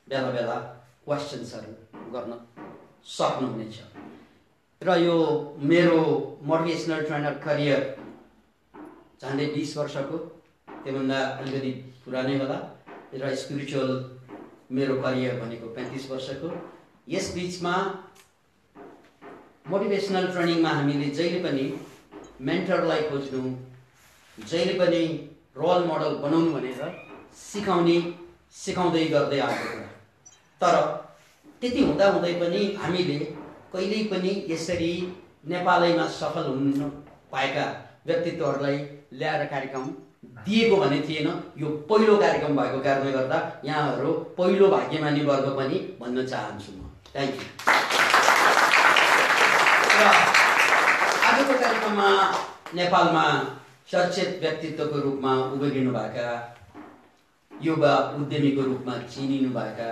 बेला बेला क्वेसन्सहरू गर्न सक्नुहुनेछ। र यो मेरो मोटिभेसनल ट्रेनर करियर झन्डै 20 वर्षको, त्योभन्दा अलिकति पुरानै होला। र स्पिरिचुअल मेरो करियर भनेको 35 वर्षको। यस बिचमा मोटिभेसनल ट्रेनिङमा हामीले जहिले पनि मेन्टरलाई खोज्नु, जहिले पनि रोल मोडल बनाउनु भनेर सिकाउँदै गर्दै आएको कुरा। तर त्यति हुँदाहुँदै पनि हामीले कहिल्यै पनि यसरी नेपालैमा सफल हुन पाएका व्यक्तित्वहरूलाई ल्याएर कार्यक्रम दिएको भने थिएन। यो पहिलो कार्यक्रम भएको कारणले गर्दा यहाँहरू पहिलो भाग्यमानी वर्ग पनि भन्न चाहन्छु म। Thank you. र आजको कार्यक्रममा नेपालमा चर्चित व्यक्तित्वको रूपमा उभिरहनुभएका, युवा उद्यमीको रूपमा चिनिनुभएका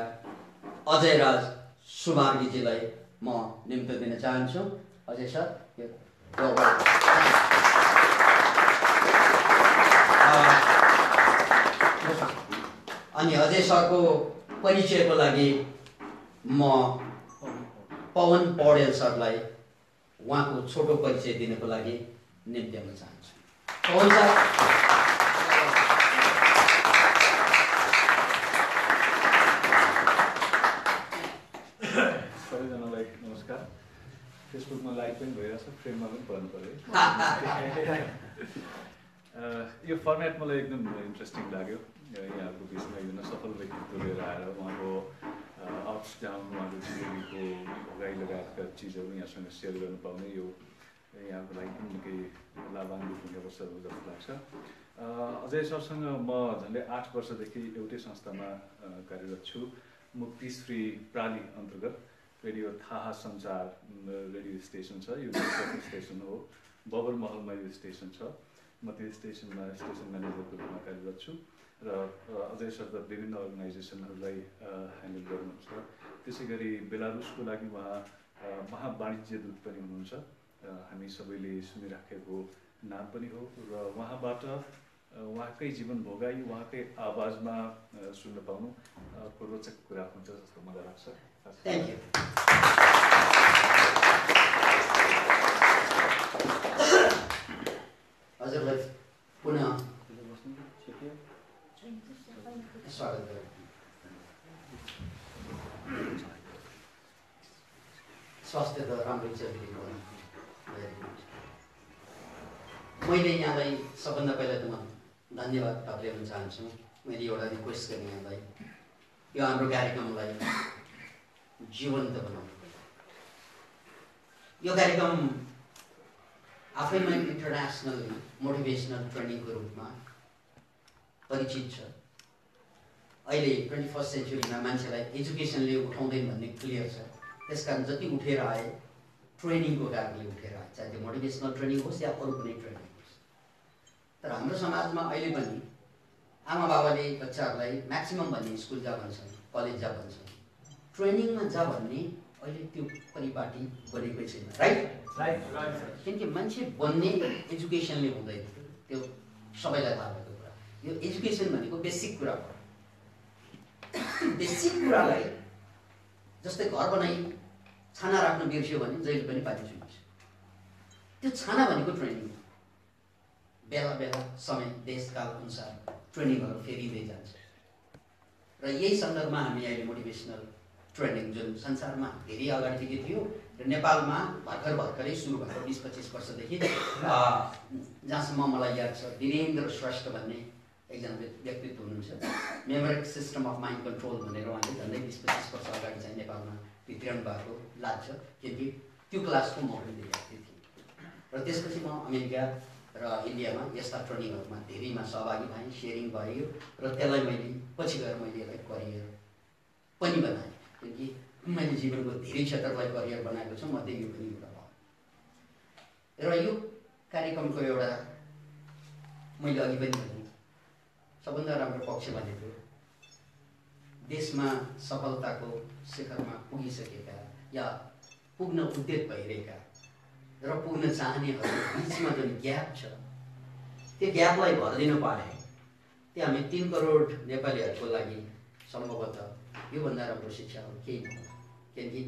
अजय राज सुमार्गीजीलाई म निम्तो दिन चाहन्छु। अजय सर, अनि अजय सरको परिचयको लागि म पवन पौडेल सरलाई उहाँको छोटो परिचय दिनको लागि निम्त्याउन चाहन्छु। पवन सर। सबैजनालाई नमस्कार। फेसबुकमा लाइक पनि भइरहेछ, फ्रेममा पनि पर्नु पर्यो। यो फर्मेट मलाई एकदम इन्ट्रेस्टिङ लाग्यो। यहाँहरूको बिचमा एकजना सफल व्यक्तित्व लिएर आएर उहाँको अप्स डाउन, उहाँको जिन्दगीको भोगाइ लगायतका चिजहरू यहाँसँग सेयर गर्नु पाउने यो यहाँको लागि पनि निकै लाभान्वित हुने अवसरहरू जस्तो लाग्छ। अजय सरसँग म झन्डै 8 वर्षदेखि एउटै संस्थामा कार्यरत छु। मुक्ति श्री प्राली अन्तर्गत रेडियो थाहा सञ्चार रेडियो स्टेसन छ। यो स्टेसन हो, बबर महलमा यो स्टेसन छ। म त्यो स्टेसनमा स्टेसन म्यानेजरको रूपमा कार्यरत छु। र अजय सर त विभिन्न अर्गनाइजेसनहरूलाई ह्यान्डल गर्नुहुन्छ। त्यसै गरी बेलारुसको लागि उहाँ महावाणिज्य दूत पनि हुनुहुन्छ। हामी सबैले सुनिराखेको नाम पनि हो। र उहाँबाट उहाँकै जीवन भोगाई उहाँकै आवाजमा सुन्न पाउनु रोचक कुरा हुन्छ जस्तो मलाई लाग्छ। Thank you. हजुरलाई पुनः स्वागत गरौँ। स्वास्थ्य त राम्रै चलिरहेको। मैले यहाँलाई सबभन्दा पहिला त म धन्यवाद टक्र्याउन चाहन्छु। मैले एउटा रिक्वेस्ट गरेँ यहाँलाई, यो हाम्रो कार्यक्रमलाई जीवन्त बनाउनु। यो कार्यक्रम आफैमा इन्टरनेसनल मोटिभेसनल ट्रेनिङको रूपमा परिचित छ। अहिले 21st सेन्चुरीमा मान्छेलाई एजुकेसनले उठाउँदैन भन्ने क्लियर छ। त्यसकारण जति उठेर आए ट्रेनिङको कारणले उठेर आए, चाहे त्यो मोटिभेसनल ट्रेनिङ होस् या अरू कुनै ट्रेनिङ होस्। तर हाम्रो समाजमा अहिले पनि आमा बाबाले बच्चाहरूलाई म्याक्सिमम भन्ने स्कुल जा भन्छन्, कलेज जा भन्छन्, ट्रेनिङमा जा भन्ने अहिले त्यो परिपाटी बनेकै छैन। राइट? किनकि मान्छे बन्ने एजुकेसनले हुँदैन, त्यो सबैलाई थाहा भएको कुरा। यो एजुकेसन भनेको बेसिक कुरा हो। बेसिक कुरालाई जस्तै घर बनाइ छाना राख्न बिर्स्यो भने जहिले पनि पानी चुहिन्छ। त्यो छाना भनेको ट्रेनिङ हो। बेला बेला समय देशकाल अनुसार ट्रेनिङहरू फेरिँदै जान्छ। र यही सन्दर्भमा हामी अहिले मोटिभेसनल ट्रेनिङ जुन संसारमा धेरै अगाडिदेखि थियो र नेपालमा भर्खरै सुरु भएको 20-25 वर्षदेखि, जहाँसम्म मलाई याद छ वीरेन्द्र श्रेष्ठ भन्ने एकजना व्यक्तित्व हुनुहुन्छ। मेमोरिक सिस्टम अफ माइन्ड कन्ट्रोल भनेर उहाँले झन्डै 20-25 वर्ष अगाडि चाहिँ नेपालमा भित्र्याउनु भएको लाग्छ। किनकि त्यो क्लासको म पनि विद्यार्थी थिएँ। र त्यसपछि म अमेरिका र इन्डियामा यस्ता ट्रेनिङहरूमा धेरैमा सहभागी भएँ, सेयरिङ भयो। र त्यसलाई मैले पछि गएर मैले यसलाई करियर पनि बनाएँ। किनकि मैले जीवनको धेरै क्षेत्रलाई करियर बनाएको छु, मध्ये यो पनि एउटा भयो। र यो कार्यक्रमको एउटा मैले अघि पनि भने सबभन्दा राम्रो पक्ष भनेको देशमा सफलताको शिखरमा पुगिसकेका या पुग्न उद्यत भइरहेका र पुग्न चाहनेहरू बिचमा जुन ग्याप छ, त्यो ग्यापलाई भरिदिन पाए त्यो हामी 3 करोड नेपालीहरूको लागि सम्भवतः योभन्दा राम्रो शिक्षा अरू केही नहोला। किनकि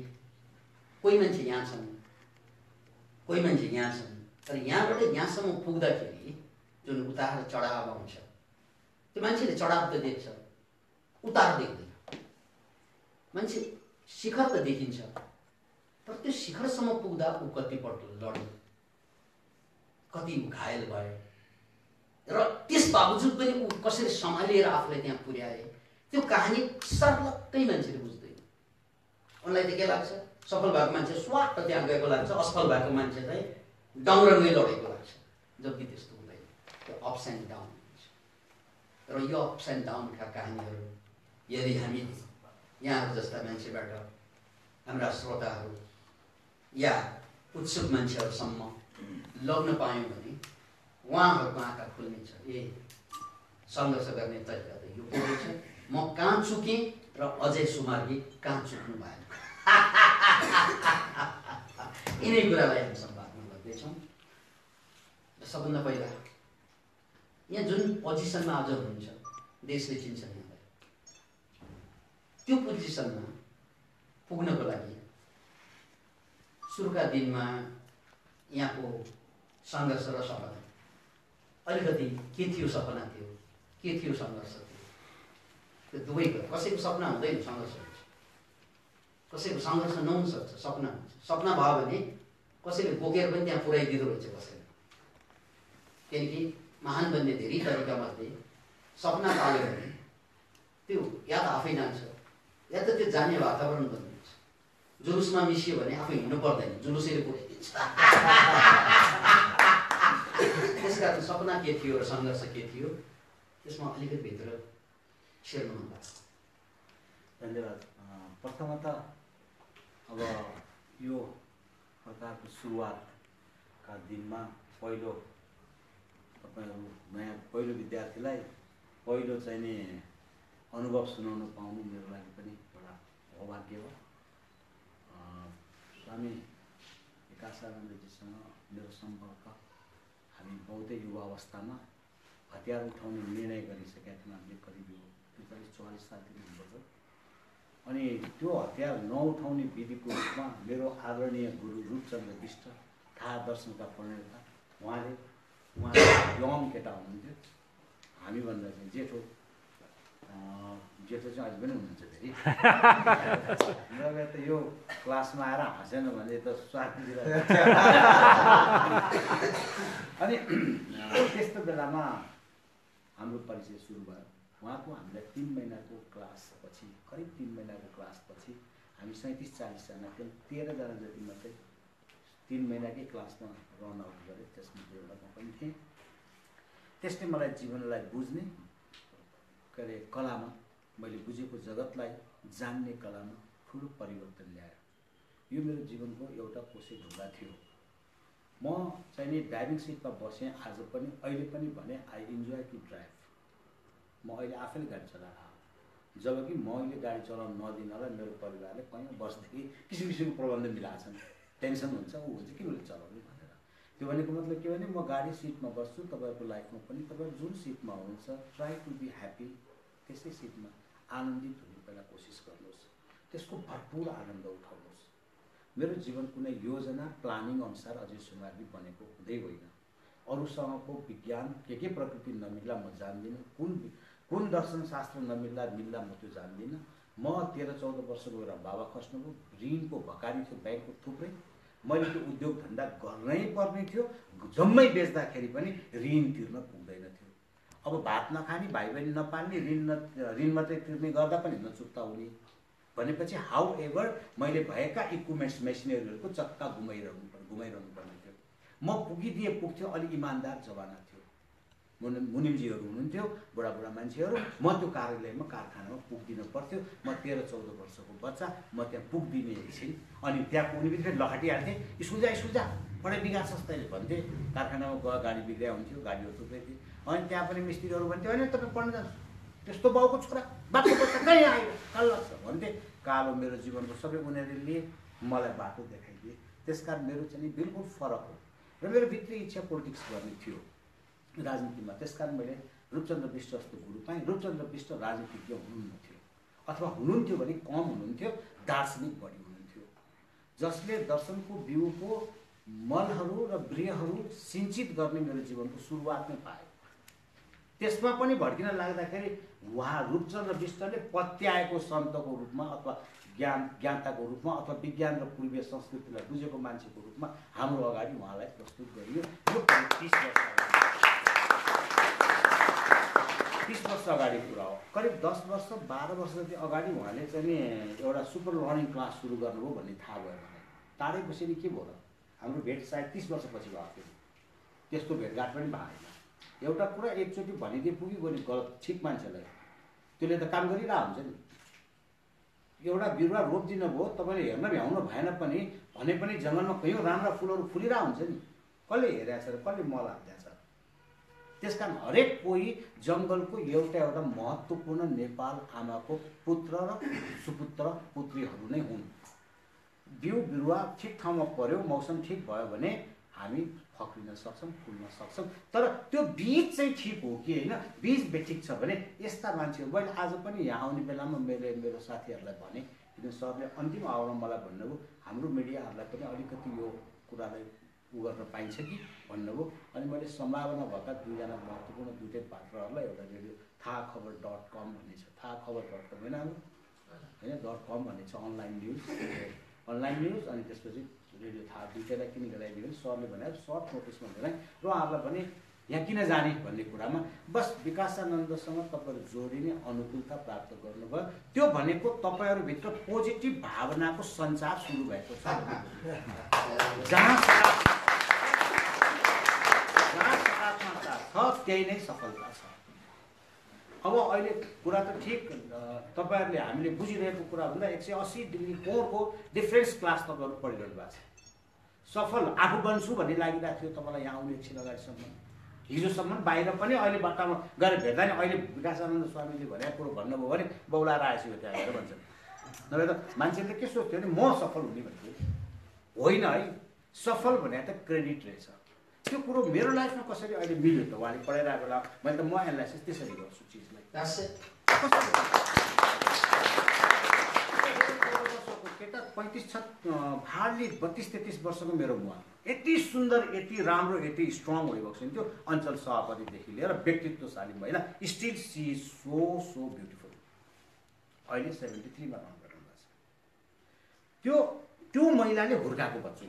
कोही मान्छे यहाँ छन्, कोही मान्छे यहाँ छन्, तर यहाँबाट यहाँसम्म पुग्दाखेरि जुन उतार चढाव आउँछ, त्यो मान्छेले चढाव त देख्छ, उतार देख्दैन। मान्छे शिखर त देखिन्छ, तर त्यो शिखरसम्म पुग्दा ऊ कतिपल्ट लड्यो, कति घायल भयो, र त्यस बावजुद पनि ऊ कसरी सम्हालेर आफूलाई त्यहाँ पुर्याए, त्यो कहानी सर्लक्कै मान्छेले बुझ्दैन। उनलाई त के लाग्छ, सफल भएको मान्छे स्वाट त्यहाँ गएको लाग्छ, असफल भएको मान्छे चाहिँ डङ्रङ्गै लडेको लाग्छ। जबकि त्यस्तो हुँदैन, त्यो अप्स एन्ड डाउन हुन्छ। र यो अप्स एन्ड डाउनका कहानीहरू यदि हामी यहाँहरू जस्ता मान्छेबाट हाम्रा श्रोताहरू या उत्सुक मान्छेहरूसम्म लग्न पायौँ भने उहाँहरूको आँखा खुल्नेछ। ए सङ्घर्ष गर्ने तरिका त यो पो छ, म कहाँ चुकेँ र अजय सुमार्गी कहाँ चुक्नु भएन। यिनै कुरालाई हामी सम्वादमा गर्दैछौँ। सबभन्दा पहिला यहाँ जुन पोजिसनमा आज हुनुहुन्छ, देशले चिन्छ यहाँलाई। त्यो पोजिसनमा पुग्नको लागि सुरुका दिनमा यहाँको सङ्घर्ष र सपना अलिकति के थियो, सपना थियो, के थियो सङ्घर्ष थियो, त्यो दुवैको। कसैको सपना हुँदैन, सङ्घर्ष हुन्छ। कसैको सङ्घर्ष नहुन सक्छ, सपना हुन्छ। सपना भयो भने कसैले बोकेर पनि त्यहाँ पुर्याइदिँदो रहेछ कसैले। किनकि महान बन्ने धेरै तरिकामध्ये सपना पाल्यो भने त्यो या त आफै जान्छ, या त त्यो जाने वातावरण बनिन्छ। जुलुसमा मिसियो भने आफै हिँड्नु पर्दैन, जुलुसैले पुर्याइदिन्छ। त्यसकारण सपना के थियो र सङ्घर्ष के थियो, त्यसमा अलिकति भित्र छिर्नु मन लाग्छ। धन्यवाद। प्रथमतः अब यो प्रकारको सुरुवातका दिनमा पहिलो तपाईँहरू नयाँ पहिलो विद्यार्थीलाई पहिलो चाहिँ नि अनुभव सुनाउन पाउनु मेरो लागि पनि एउटा सौभाग्य हो। स्वामी विकासानन्दजीसँग मेरो सम्पर्क हामी बहुतै युवा अवस्थामा हतियार उठाउने निर्णय गरिसकेका थियौँ। हामीले करिब यो 43-44 सालतिर हुनुपर्छ। अनि त्यो हतियार नउठाउने विधिको रूपमा मेरो आदरणीय गुरु रूपचन्द्र विष्ट, थाहा दर्शनका प्रणेता, उहाँ यङ केटा हुनुहुन्थ्यो। हामीभन्दा चाहिँ जेठो चाहिँ अहिले पनि हुनुहुन्छ फेरि। र त यो क्लासमा आएर हाँसेन भने त स्वार्थीतिर। अनि त्यस्तो बेलामा हाम्रो परिचय सुरु भयो। उहाँको हामीलाई 3 महिनाको क्लासपछि, करिब 3 महिनाको क्लासपछि हामी 37-40 जना थियौँ। 13 जना जति मात्रै 3 महिनाकै क्लासमा रन आउट गरेँ। त्यसमा एउटा म पनि थिएँ। त्यसले मलाई जीवनलाई बुझ्ने के अरे कलामा, मैले बुझेको जगतलाई जान्ने कलामा ठुलो परिवर्तन ल्यायो। यो मेरो जीवनको एउटा कोसे ढुङ्गा थियो। म चाहिँ नि ड्राइभिङ सिटमा बसेँ आज पनि, अहिले पनि भने आई इन्जोय टु ड्राइभ। म अहिले आफैले गाडी चलाएर आएँ। जबकि मैले गाडी चलाउन नदिनलाई मेरो परिवारले कहीँ बस्दाखेरि किसिम किसिमको प्रबन्ध मिलाएको छन्। टेन्सन हुन्छ, ऊ हुन्छ, किन उसले चलाउने भनेर। त्यो भनेको मतलब के भने, म गाडी सिटमा बस्छु, तपाईँहरूको लाइफमा पनि तपाईँहरू जुन सिटमा हुनुहुन्छ ट्राई टु बी ह्याप्पी, त्यसै सिटमा आनन्दित हुने पहिला कोसिस गर्नुहोस्, त्यसको भरपुर आनन्द उठाउनुहोस्। मेरो जीवन कुनै योजना प्लानिङ अनुसार अजय सुमार्गी बनेको हुँदै होइन। अरूसँगको विज्ञान के प्रकृति नमिल्ला म जान्दिनँ, कुन दर्शनशास्त्र मिल्ला म त्यो जान्दिनँ। म 13-14 वर्षको बेला बाबा खस्नुभयो, ऋणको भकारी थियो ब्याङ्कको थुप्रै। मैले त्यो उद्योग धन्दा गर्नै पर्ने थियो, जम्मै बेच्दाखेरि पनि ऋण तिर्न पुग्दैन थियो। अब भात नखाने, भाइ बहिनी नपाल्ने, ऋण मात्रै तिर्ने गर्दा पनि नचुक्ता हुने भनेपछि हाउ एभर मैले भएका इक्विपमेन्ट्स मेसिनरीहरूको चक्का घुमाइरहनु पर्ने थियो। म पुग्थ्यो। अलिक इमान्दार जमाना थियो। मुनिमजीहरू हुनुहुन्थ्यो, बुढाबुढा मान्छेहरू। म त्यो कार्यालयमा कारखानामा पुग्दिन पर्थ्यो। म 13-14 वर्षको बच्चा, म त्यहाँ पुग्दिने एकछिन। अनि त्यहाँ पुग्ने बित्तिकै लहटिहाल्थेँ, स्कुल जा पढाइ बिगार्छ तैँले भन्थे। कारखानामा गयो, गाडी बिग्रिया हुन्थ्यो, गाडीहरू थुप्रै थिए। अनि त्यहाँ पनि मिस्त्रीहरू भन्थ्यो, होइन तपाईँ पढ्न जान्छ, त्यस्तो बाउको छोरा, बाटो बच्चा कहीँ आयो कल लाग्छ भन्थे। कालो मेरो जीवनको सबै उनीहरूले लिए, मलाई बाटो देखाइदिए। त्यसकारण मेरो चाहिँ बिल्कुल फरक हो। र मेरो भित्री इच्छा पोलिटिक्स गर्ने थियो राजनीतिमा। त्यसकारण मैले रूपचन्द्र विष्ट जस्तो गुरु पाएँ। रूपचन्द्र विष्ट राजनीतिज्ञ हुनुहुन्न थियो, अथवा हुनुहुन्थ्यो भने कम हुनुहुन्थ्यो, दार्शनिक बढी हुनुहुन्थ्यो, जसले दर्शनको बिउको मलहरू र बिउहरू सिञ्चित गर्ने मेरो जीवनको सुरुवात नै पायो। त्यसमा पनि भड्किन लाग्दाखेरि उहाँ रूपचन्द्र विष्टले पत्याएको सन्तको रूपमा अथवा ज्ञाताको रूपमा अथवा विज्ञान र पूर्वीय संस्कृतिलाई बुझेको मान्छेको रूपमा हाम्रो अगाडि उहाँलाई प्रस्तुत गरियो। यो 30 वर्ष अगाडि कुरा हो। करिब 10 वर्ष 12 वर्ष जति अगाडि उहाँले चाहिँ नि एउटा सुपर लर्निङ क्लास सुरु गर्नुभयो भन्ने थाहा भयो मलाई। टाढै बसेर के भयो र हाम्रो भेट सायद 30 वर्षपछि भएको थियो, त्यस्तो भेटघाट पनि भएन। एउटा कुरा एकचोटि भनिदिए पुग्यो नि गलत ठिक मान्छेलाई, त्यसले त काम गरिरहेको हुन्छ नि। एउटा बिरुवा रोपिदिनु भयो, तपाईँले हेर्न भ्याउनु भएन पनि भने पनि जङ्गलमा कयौँ राम्रा फुलहरू फुलिरहेको हुन्छ नि, कसले हेरेको छ र कसले मल हाल्दैछ। त्यस कारण हरेक कोही जङ्गलको एउटा महत्त्वपूर्ण नेपाल आमाको पुत्र र सुपुत्र पुत्रीहरू नै हुन्। बिउ बिरुवा ठिक ठाउँमा पर्यो, मौसम ठिक भयो भने हामी फक्रिन सक्छौँ, फुल्न सक्छौँ। तर त्यो बीज चाहिँ ठिक हो कि होइन, बीज बेठिक छ भने यस्ता मान्छेहरू, मैले आज पनि यहाँ आउने बेलामा मेरो साथीहरूलाई भने, किन सरले अन्तिम आवरमा मलाई भन्नुभयो हाम्रो मिडियाहरूलाई पनि अलिकति यो कुरालाई गर्न पाइन्छ कि भन्नुभयो। अनि मैले सम्भावना भएका दुईजना महत्त्वपूर्ण दुईटै पात्रहरूलाई एउटा रेडियो थाहाखबर.com भन्ने छ, थाहाखबर.com होइन होइन .com भन्ने छ अनलाइन न्युज अनि त्यसपछि रेडियो थाहा, दुईटैलाई किन गराइदियो भने सरले भने सर्ट नोटिसमा भने र उहाँहरूलाई भने यहाँ किन जाने भन्ने कुरामा बस विकासानन्दसँग तपाईँहरू जोडिने अनुकूलता प्राप्त गर्नुभयो। त्यो भनेको तपाईँहरूभित्र पोजिटिभ भावनाको सञ्चार सुरु भएको छ। जहाँ सकारात्मकता छ त्यही नै सफलता छ। अब अहिले कुरा त ठिक, तपाईँहरूले हामीले बुझिरहेको कुरा भन्दा 180 डिग्री कोणको डिफ्रेन्स क्लास तपाईँहरू पढिरहनु भएको छ। सफल आफू बन्छु भन्ने लागिरहेको थियो तपाईँलाई यहाँ आउने एकछिन अगाडिसम्म, हिजोसम्म बाहिर पनि अहिले बाटामा गएर भेट्दा नि अहिले विकासानन्द स्वामीले भनेको कुरो भन्नुभयो भने बौलाएर आएछु यो त्यहाँ हेरेर भन्छन्। नभए त मान्छेले के सोच्थ्यो भने म सफल हुने भन्थ्यो, होइन है। सफल भने त क्रेडिट रहेछ। त्यो कुरो मेरो लाइफमा कसरी अहिले मिल्यो त उहाँले पढाइरहेको बेला मैले त म एनालाइसिस त्यसरी गर्छु चिजलाई। केटा 35 32-33 वर्षको मेरो मुवा यति सुन्दर, यति राम्रो, यति स्ट्रङ भइरहेको छ त्यो अञ्चल सभापतिदेखि लिएर व्यक्तित्वशाली महिला, still she is so beautiful. अहिले 73मा काम गरिरहेको छ। त्यो महिलाले हुर्काएको बच्चु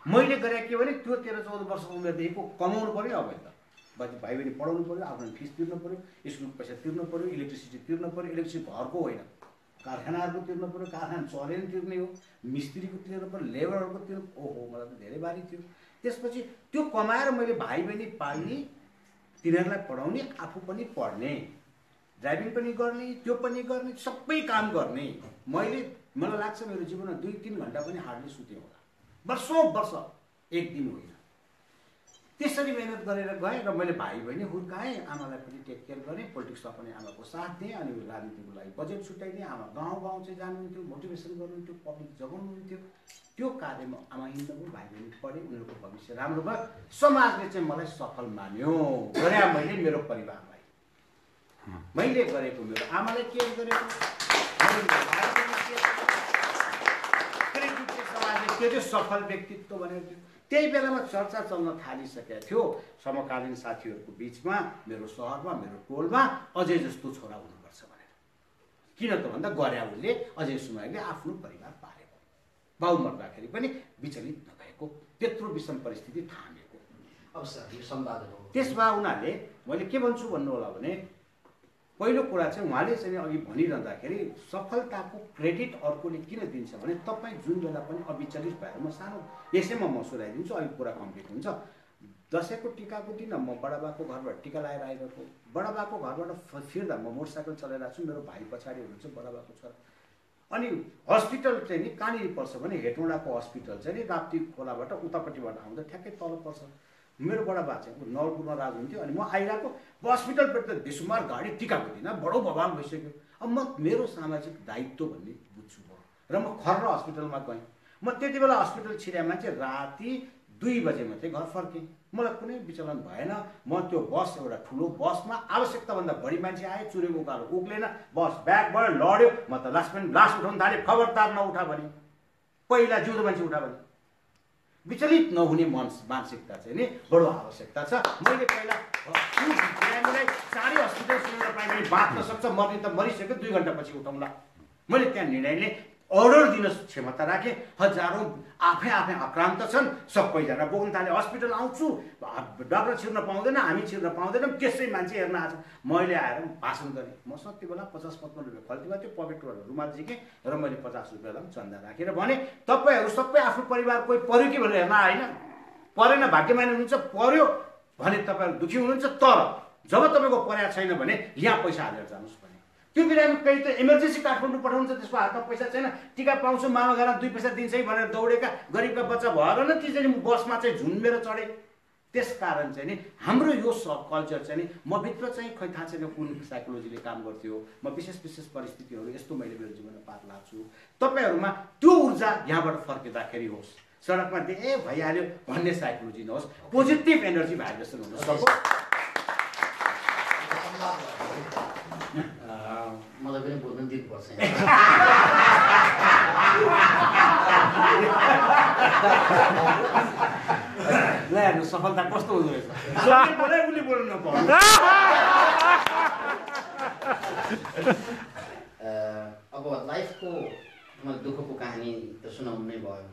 मैले गरे के भने त्यो 13-14 वर्षको उमेरदेखिको कमाउनु पर्यो। अब त भाइ बहिनी पढाउनु पर्यो, आफ्नो फिस तिर्नु पर्यो, स्कुलको पैसा तिर्नु पर्यो, इलेक्ट्रिसिटी तिर्नु पर्यो। इलेक्ट्रिसिटी घरको होइन, कारखानाहरूको तिर्नु पर्यो, कारखाना चलेर तिर्ने हो, मिस्त्रीको तिर्नु पर्यो, लेबरहरूको तिर्नु। ओहो मलाई त धेरै भारी थियो। त्यसपछि त्यो कमाएर मैले भाइ बहिनी पाल्ने, तिनीहरूलाई पढाउने, आफू पनि पढ्ने, ड्राइभिङ पनि गर्ने, त्यो पनि गर्ने, सबै काम गर्ने। मलाई लाग्छ मेरो जीवनमा 2-3 घन्टा पनि हार्डली सुतेँ होला, वर्षौँ वर्ष, एक दिन होइन। त्यसरी मेहनत गरेर गएँ र मैले भाइ बहिनी हुर्काएँ, आमालाई पनि टेक केयर गरेँ, पोलिटिक्समा पनि आमाको साथ दिएँ। अनि राजनीतिको लागि बजेट छुट्याइदिएँ। आमा गाउँ चाहिँ जानुहुन्थ्यो, मोटिभेसन गर्नुहुन्थ्यो, पब्लिक जगाउनुहुन्थ्यो। त्यो कार्यमा आमा हिँड्नुभयो, भाइ बहिनी पढे, उनीहरूको भविष्य राम्रो भयो। समाजले चाहिँ मलाई सफल मान्यो। गरे मैले मेरो परिवारलाई, मैले गरेको मेरो आमालाई केयर गरेको, त्यो चाहिँ सफल व्यक्तित्व भनेको थियो। त्यही बेलामा चर्चा चल्न थालिसकेको थियो समकालीन साथीहरूको बिचमा, मेरो सहरमा, मेरो टोलमा अजय जस्तो छोरा हुनुपर्छ भनेर। किन त भन्दा गर्या उसले, अजय सुमाईले आफ्नो परिवार पालेको, बाउ मर्दाखेरि पनि विचलित नभएको, त्यत्रो विषम परिस्थिति थामेको। अब सर यो संवाद हो। त्यसमा उनीहरूले मैले के भन्छु भन्नु होला भने, पहिलो कुरा चाहिँ उहाँले चाहिँ अघि भनिरहँदाखेरि सफलताको क्रेडिट अर्कोले किन दिन्छ भने तपाईँ जुन बेला पनि अविचलित भएर, म सानो यसैमा म सुनाइदिन्छु, अलिक कुरा कम्प्लिट हुन्छ। दसैँको टिकाको दिन म बडाबाको घरबाट टिका लगाएर आइरहेको, बडाबाको घरबाट फिर्दा म मोटरसाइकल चलाइरहेको छु, मेरो भाइ पछाडि हुनुहुन्छ बडाबाको छोरा। अनि हस्पिटल चाहिँ नि कहाँनिर पर्छ भने हेटौँडाको हस्पिटल चाहिँ नि राप्ती खोलाबाट उतापट्टिबाट आउँदा ठ्याक्कै तल पर्छ। मेरो बडाबा चाहिँ नवलपुरमा राज हुन्थ्यो। अनि म आइरहेको हस्पिटलबाट त बेसुमार गाडी टिकाको दिन बडो भवान भइसक्यो। अब म मेरो सामाजिक दायित्व भन्ने बुझ्छु म, र म खर्र हस्पिटलमा गएँ। म त्यति बेला हस्पिटल छिरे मान्छे राति 2 बजेमा चाहिँ घर फर्केँ। मलाई कुनै विचलन भएन। म त्यो बस एउटा ठुलो बसमा आवश्यकताभन्दा बढी मान्छे आए, चुरेको उकालो उक्लेन, बस ब्याकबाट लड्यो। म त लास उठाउन थालेँ, खबरदार नउठा भने, पहिला जिउँदो मान्छे उठा भने। विचलित नहुने मानसिकता चाहिँ नि बडो आवश्यकता छ। मैले पहिला बिरामीलाई चाँडै हस्पिटल सुनेर पाएँ भने बाँच्न सक्छ, मर्ने त मरिसक्यो, 2 घन्टापछि उठाउँला। मैले त्यहाँ निर्णयले अर्डर दिन क्षमता राखेँ। हजारौँ आफै आक्रान्त छन्, सबैजना बोक्न थाले। हस्पिटल आउँछु, डाक्टर छिर्न पाउँदैन, हामी छिर्न पाउँदैनौँ, त्यसै मान्छे हेर्न आएको। मैले आएर भाषण गरेँ। मसँग त्यो बेला 50-55 रुपियाँ खल्तीमा त्यो पकेटबाट रुमाल झिकेँ र मैले 50 रुपियाँलाई चन्दा राखेर भने, तपाईँहरू सबै आफ्नो परिवार कोही पर्यो कि भनेर हेर्न आएन। परेन, भाग्यमानी हुनुहुन्छ, पर्यो भने तपाईँहरू दुःखी हुनुहुन्छ। तर जब तपाईँको पर्या छैन भने यहाँ पैसा हालेर जानुहोस् भने। त्यो बिरामी कहीँ त इमर्जेन्सी काठमाडौँ पठाउँछ, त्यसको हातमा पैसा छैन, टिका पाउँछु, मामा घरमा 2 पैसा दिन्छ है भनेर दौडेका गरिबका बच्चा भएर न ती चाहिँ बसमा चाहिँ झुन्मेर चढे। त्यस कारण चाहिँ नि हाम्रो यो सब कल्चर चाहिँ नि म भित्र चाहिँ खै थाहा छैन कुन साइकोलोजीले काम गर्थ्यो। म विशेष परिस्थितिहरू यस्तो मैले मेरो जीवनमा पार लाग्छु। तपाईँहरूमा त्यो ऊर्जा यहाँबाट फर्किँदाखेरि होस्, सडकमा भइहाल्यो भन्ने साइकोलोजी नहोस्, पोजिटिभ एनर्जी भाइब्रेसन हुन सकोस्। मलाई पनि बोल्न दिनुपर्छ। ल हेर्नु सफलता कस्तो हुँदो रहेछ। उसले बोल्नु नपाउनु। अब लाइफको मलाई दुःखको कहानी त सुनाउनु नै भयो,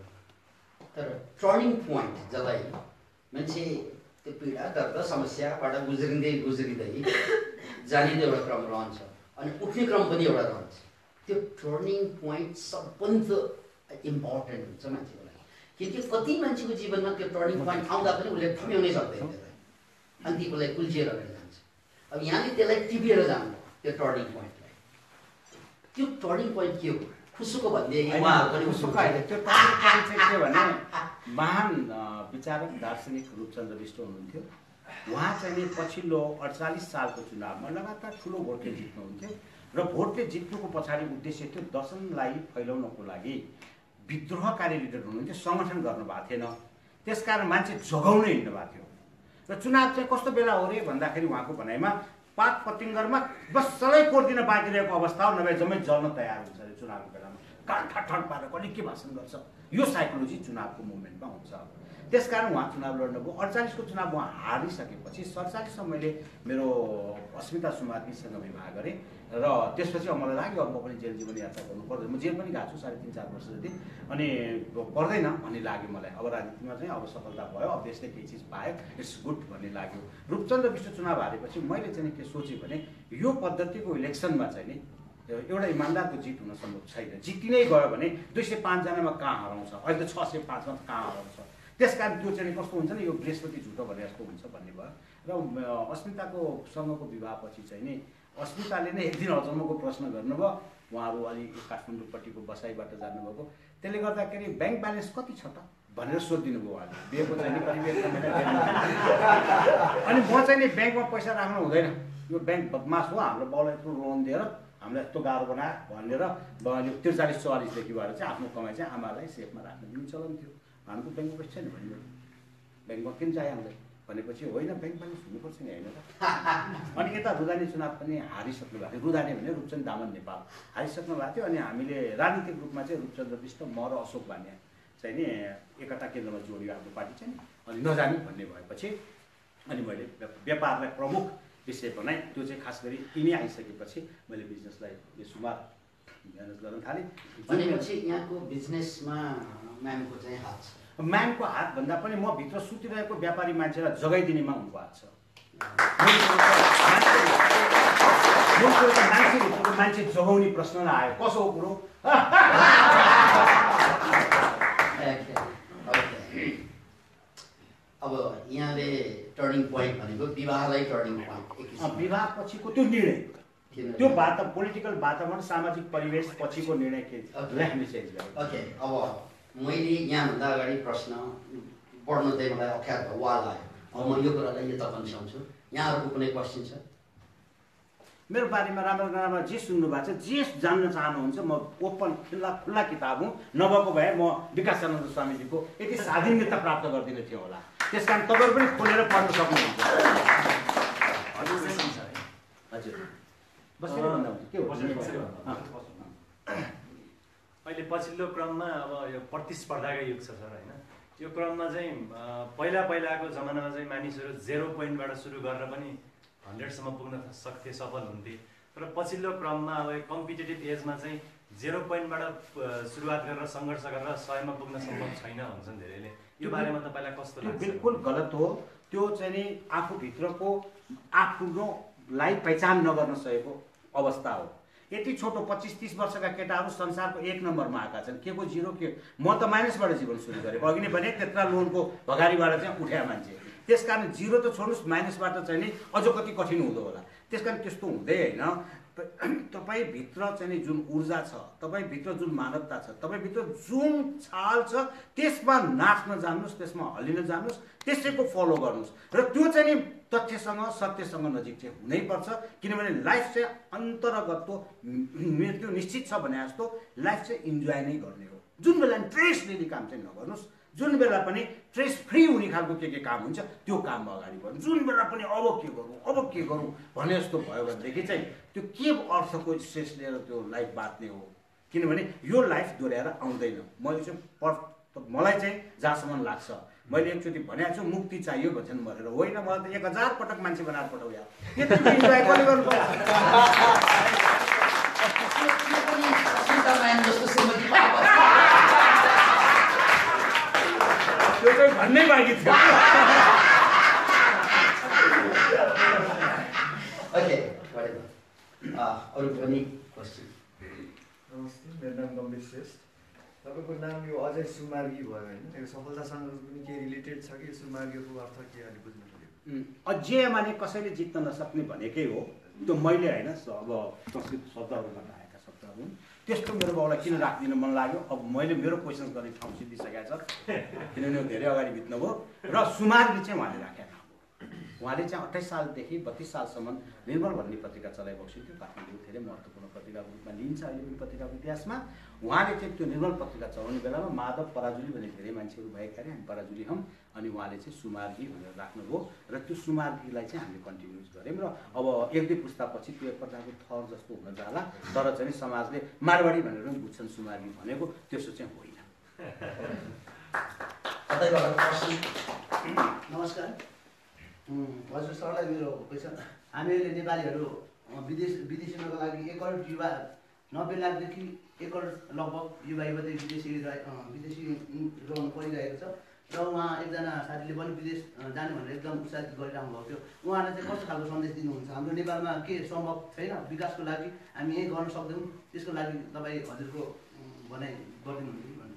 तर टर्निङ पोइन्ट जसलाई मान्छे त्यो पीडा दर्द समस्याबाट गुज्रिँदै जाने एउटा क्रम रहन्छ अनि उठ्ने क्रम पनि एउटा रहन्छ। त्यो टर्निङ पोइन्ट सबभन्दा इम्पोर्टेन्ट हुन्छ मान्छेको लागि, किनकि कति मान्छेको जीवनमा त्यो टर्निङ पोइन्ट आउँदा पनि उसले थम्याउनै सक्दैन त्यसलाई, अनि ती उसलाई कुल्चिएर अगाडि जान्छ। अब यहाँले त्यसलाई टिपेर जानु त्यो टर्निङ पोइन्टलाई। त्यो टर्निङ पोइन्ट के हो? खुसुको भन्ने उहाँहरू पनि खुसुको होइन, त्यो टर्निङ पोइन्ट चाहिँ के भने महान विचारक दार्शनिक रूपचन्द्र बिष्ट हुनुहुन्थ्यो। उहाँ चाहिँ नि पछिल्लो 48 सालको चुनावमा लगातार ठुलो भोटले जित्नुहुन्थ्यो र भोटले जित्नुको पछाडि उद्देश्य थियो दर्शनलाई फैलाउनको लागि विद्रोहकारी लिडर हुनुहुन्थ्यो, सङ्गठन गर्नुभएको थिएन। त्यसकारण मान्छे जगाउन हिँड्नु भएको थियो। र चुनाव चाहिँ कस्तो बेला हो रे भन्दाखेरि उहाँको भनाइमा पात पतिङ्गरमा बस सबै कोर्दिन बाँकी रहेको अवस्था हो, नभए जम्मै जल्न तयार हुन्छ अरे चुनावको बेलामा। कान ठट पारेर कसले के भाषण गर्छ, यो साइकोलोजी चुनावको मुभमेन्टमा हुन्छ। त्यसकारण उहाँ चुनाव लड्नुभयो। 48 को चुनाव उहाँ हारिसकेपछि 47 मा मैले मेरो अस्मिता सुमार्कीसँग विवाह गरेँ र त्यसपछि अब मलाई लाग्यो अब म पनि जेल जीवन यात्रा गर्नु पर्दैन। म जेल पनि गएको छु 3.5-4 वर्ष जति, अनि पर्दैन भन्ने लाग्यो मलाई। अब राजनीतिमा चाहिँ अब सफलता भयो, अब देशले केही चिज पायो, इट्स गुड भन्ने लाग्यो। रूपचन्द्र बिष्ट चुनाव हारेपछि मैले चाहिँ के सोचेँ भने यो पद्धतिको इलेक्सनमा चाहिँ नि एउटा इमान्दारको जित हुन सम्भव छैन। जितिनै गयो भने 205 जनामा कहाँ हराउँछ, अहिले त 605 मा कहाँ हराउँछ। त्यसकारण त्यो चाहिँ कस्तो हुन्छ नि, यो बृहस्पति झुटो भने जस्तो हुन्छ भन्ने भयो। र अस्मिताको सँगको विवाहपछि चाहिँ नि अस्मिताले नै एक दिन अचम्मको प्रश्न गर्नुभयो। उहाँहरू अलि काठमाडौँपट्टिको बसाइबाट जानुभएको, त्यसले गर्दाखेरि ब्याङ्क ब्यालेन्स कति छ त भनेर सोधिदिनु भयो उहाँले। बिहेको चाहिँ नि करिब 1 महिना अनि म चाहिँ नि ब्याङ्कमा पैसा राख्नु हुँदैन, यो ब्याङ्क बदमास हो, हाम्रो बाउलाई यत्रो लोन दिएर हामीलाई यस्तो गाह्रो बनायो भनेर 43-44 देखि भएर चाहिँ आफ्नो कमाइ चाहिँ आमालाई सेफमा राख्न दिने चलन थियो। हाम्रो ब्याङ्कमा पैसा छैन भन्यो, ब्याङ्कमा किन चाहियो हामीलाई भनेपछि होइन ब्याङ्क ब्यालेन्स हुनुपर्छ नि होइन त। अनि यता रुदानी चुनाव पनि हारिसक्नु भएको थियो। रुदानी भने रूपचन्द्र दामन नेपाल हारिसक्नु भएको थियो। अनि हामीले राजनीतिक रूपमा चाहिँ रूपचन्द्र बिष्ट म र अशोक बानिया चाहिँ नि एकता केन्द्रमा जोडियो हाम्रो पार्टी चाहिँ। अनि नजाने भन्ने भएपछि अनि मैले व्यापारलाई प्रमुख विषय बनाएँ। त्यो चाहिँ खास गरी यिनी आइसकेपछि मैले बिजनेसलाई बेसुमार म्यानेज गर्न थालेँ। भनेपछि यहाँको बिजनेसमा म्यामको चाहिँ हात छ। म्यामको हात भन्दा पनि म भित्र सुतिरहेको व्यापारी मान्छेलाई जगाइदिनेमा उनको हात छ। मान्छे जगाउने प्रश्न आयो, कसो हो कुरो? अब यहाँले टर्निङ पोइन्ट भनेको विवाहलाई टर्निङ पोइन्ट। विवाह पछिको त्यो निर्णय, त्यो पोलिटिकल वातावरण, सामाजिक परिवेश पछिको निर्णय के हामीले चेन्ज गर्यो। ओके, अब मैले यहाँभन्दा अगाडि प्रश्न पढ्न चाहिँ मलाई अप्ठ्यारो भयो, वाल आयो। अब म यो कुरालाई यो त पन्छाउँछु। यहाँहरूको कुनै क्वेसन छ? मेरो बारेमा राम्रो नराम्रो जे सुन्नु भएको छ, जे जान्न चाहनुहुन्छ, म ओपन खुल्ला किताब हुँ। नभएको भए म विकासानन्द स्वामीजीको यति स्वाधीनता प्राप्त गर्दिनँ थियो होला। त्यस कारण तपाईँहरू पनि खोलेर पढ्न सक्नुहुन्छ। हजुर अहिले पछिल्लो क्रममा अब यो प्रतिस्पर्धाकै युग छ सर होइन। यो क्रममा चाहिँ पहिलाको जमानामा चाहिँ मानिसहरू 0 पोइन्टबाट सुरु गरेर पनि 100सम्म पुग्न सक्थे, सफल हुन्थे। तर पछिल्लो क्रममा अब कम्पिटेटिभ एजमा चाहिँ 0 पोइन्टबाट सुरुवात गरेर सङ्घर्ष गरेर 100मा पुग्न सम्भव छैन भन्छन् धेरैले। यो बारेमा तपाईँलाई कस्तो लाग्छ? बिल्कुल गलत हो। त्यो चाहिँ नि आफूभित्रको आफ्नोलाई पहिचान नगर्न सकेको अवस्था हो। यति छोटो 25-30 वर्षका केटाहरू संसारको 1 नम्बरमा आएका छन्। के को 0 के, म त माइनसबाट जीवन सुरु गरेको। अघि नै भने त्यत्रा लोनको भगारीबाट चाहिँ उठ्या मान्छे। त्यस कारण 0 त छोड्नुहोस्, माइनसबाट चाहिँ नि अझ कति कठिन हुँदो होला। त्यस कारण त्यस्तो हुँदै होइन। तपाईँभित्र चाहिँ नि जुन ऊर्जा छ, तपाईँभित्र जुन मानवता छ, तपाईँभित्र जुन छाल छ, त्यसमा नाच्न जान्नुहोस्, त्यसमा हल्लिन जान्नुहोस्, त्यसैको फलो गर्नुहोस्। र त्यो चाहिँ नि तथ्यसँग सत्यसँग नजिक चाहिँ हुनैपर्छ। किनभने लाइफ चाहिँ अन्तर्गतको मृत्यु निश्चित छ भने जस्तो लाइफ चाहिँ इन्जोय नै गर्ने हो। जुन बेला स्ट्रेस लिने काम चाहिँ नगर्नुहोस्, जुन बेला पनि स्ट्रेस फ्री हुने खालको के काम हुन्छ त्यो काममा अगाडि बढ्नु। जुन बेला पनि अब के गरौँ भने जस्तो भयो भनेदेखि चाहिँ त्यो के अर्थको स्ट्रेस लिएर त्यो लाइफ बाँच्ने हो। किनभने यो लाइफ दोहोऱ्याएर आउँदैन। मैले चाहिँ मलाई चाहिँ जहाँसम्म लाग्छ, मैले एकचोटि भनेको छु मुक्ति चाहियो भन्छन् मरेर होइन। मलाई त 1000 पटक मान्छे बनाएर पठाउ यार, त्यति इन्जोय पनि गर्नुपर्छ। त्यो चाहिँ भन्नै बाँकी थियो। अरू पनि क्वेसन? नमस्ते, मेरो नाम गम्भीर श्रेष्ठ। तपाईँको नाम यो अझै सुमार्गी भयो होइन? यो सफलतासँग पनि के रिलेटेड छ कि सुमार्गीको अर्थ के अलि बुझ्नु पऱ्यो। अझै माने कसैले जित्न नसक्ने भनेकै हो त्यो। मैले होइन, अब संस्कृत शब्दहरूबाट आएका शब्दहरू त्यस्तो मेरो बाउलाई किन राख्दिनँ मन लाग्यो। अब मैले मेरो क्वेसन गर्ने ठाउँ सिद्धिसकेको छ, किनभने धेरै अगाडि बित्नुभयो। र सुमार्गी चाहिँ उहाँले राखेका ठाउँ हो। उहाँले चाहिँ 28 सालदेखि 32 सालसम्म निर्मल भन्ने पत्रिका चलाइबक्छु थियो। काठमाडौँ धेरै महत्त्वपूर्ण पत्रिकाको रूपमा लिइन्छ अहिले पनि पत्रिकाको इतिहासमा। उहाँले चाहिँ त्यो निर्मल पत्रिका चलाउने बेलामा माधव पराजुली भन्ने धेरै मान्छेहरू भएका अरे, हामी पराजुली हौँ। अनि उहाँले चाहिँ सुमार्गी भनेर राख्नुभयो र त्यो सुमार्गीलाई चाहिँ हामीले कन्टिन्युज गऱ्यौँ। र अब 1-2 पुस्तापछि त्यो एक प्रकारको थर जस्तो हुन जाला। तर चाहिँ समाजले मारवाडी भनेर पनि बुझ्छन् सुमार्गी भनेको, त्यसो चाहिँ होइन। नमस्कार हजुर सरलाई मेरो क्वेसन। हामीले नेपालीहरू विदेशीको लागि 1 करोड युवा 90 लाखदेखि 1 करोड लगभग युवा युवती विदेशी रहनु परिरहेको छ। र उहाँ एकजना साथीले पनि विदेश जाने भनेर एकदम उत्साहित गरिरहनु भएको थियो। उहाँलाई चाहिँ कस्तो खालको सन्देश दिनुहुन्छ? हाम्रो नेपालमा के सम्भव छैन विकासको लागि? हामी यही गर्न सक्दैनौँ, त्यसको लागि तपाईँ हजुरको भनाइ गरिदिनुहुन्छ कि भन्नु।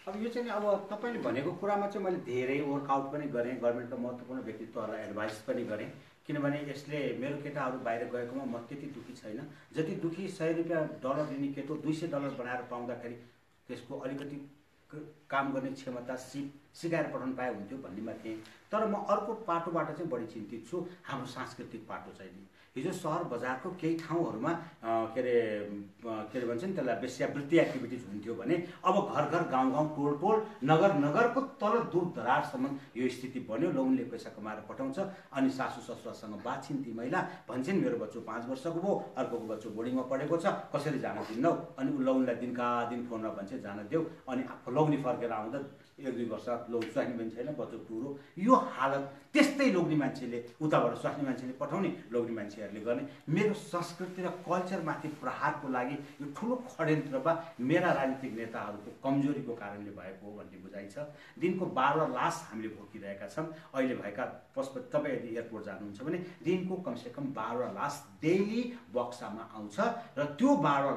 अब यो चाहिँ अब तपाईँले भनेको कुरामा चाहिँ मैले धेरै वर्कआउट पनि गरेँ, गभर्मेन्टका महत्त्वपूर्ण व्यक्तित्वहरूलाई एडभाइस पनि गरेँ। किनभने यसले मेरो केटाहरू बाहिर गएकोमा म त्यति दुःखी छैन। जति दुःखी $100 दिने केटो $200 बनाएर पाउँदाखेरि त्यसको अलिकति काम गर्ने क्षमता सिकाएर पठाउनु पाए हुन्थ्यो भन्नेमा थिएँ। तर म अर्को पाटोबाट चाहिँ बढी चिन्तित छु, हाम्रो सांस्कृतिक पाटो चाहिँ नि। हिजो सहर बजारको केही ठाउँहरूमा के अरे भन्छ नि त्यसलाई वेश्यावृत्ति एक्टिभिटिज हुन्थ्यो भने अब घर घर गाउँ गाउँ टोल टोल नगर नगरको तल दूर दराजसम्म यो स्थिति बन्यो। लौनले पैसा कमाएर पठाउँछ अनि सासू ससुरासँग बाछिन् ती महिला, भन्छन् मेरो बच्चो 5 वर्षको भयो, अर्कोको बच्चो बोर्डिङमा पढेको छ, कसरी जान दिन्नौ? अनि ऊ लौनलाई दिनका दिन फोनमा भन्छ जान देऊ। अनि लौनी फर्केर आउँदा 1-2 वर्ष लौ स्वास्नी मान्छे छैन, बच्चो टुरो। यो हालत त्यस्तै लोग्ने मान्छेले उताबाट स्वास्नी मान्छेले पठाउने, लोग्ने मान्छेहरूले गर्ने। मेरो संस्कृति र कल्चरमाथि प्रहारको लागि यो ठुलो षड्यन्त्र वा मेरा राजनीतिक नेताहरूको कमजोरीको कारणले भएको हो भन्ने बुझाइ छ। दिनको 12 लास हामीले भोगिरहेका छौँ। अहिले भएका तपाईँ यदि एयरपोर्ट जानुहुन्छ भने दिनको कमसेकम 12 लास डेली बक्सामा आउँछ र त्यो 12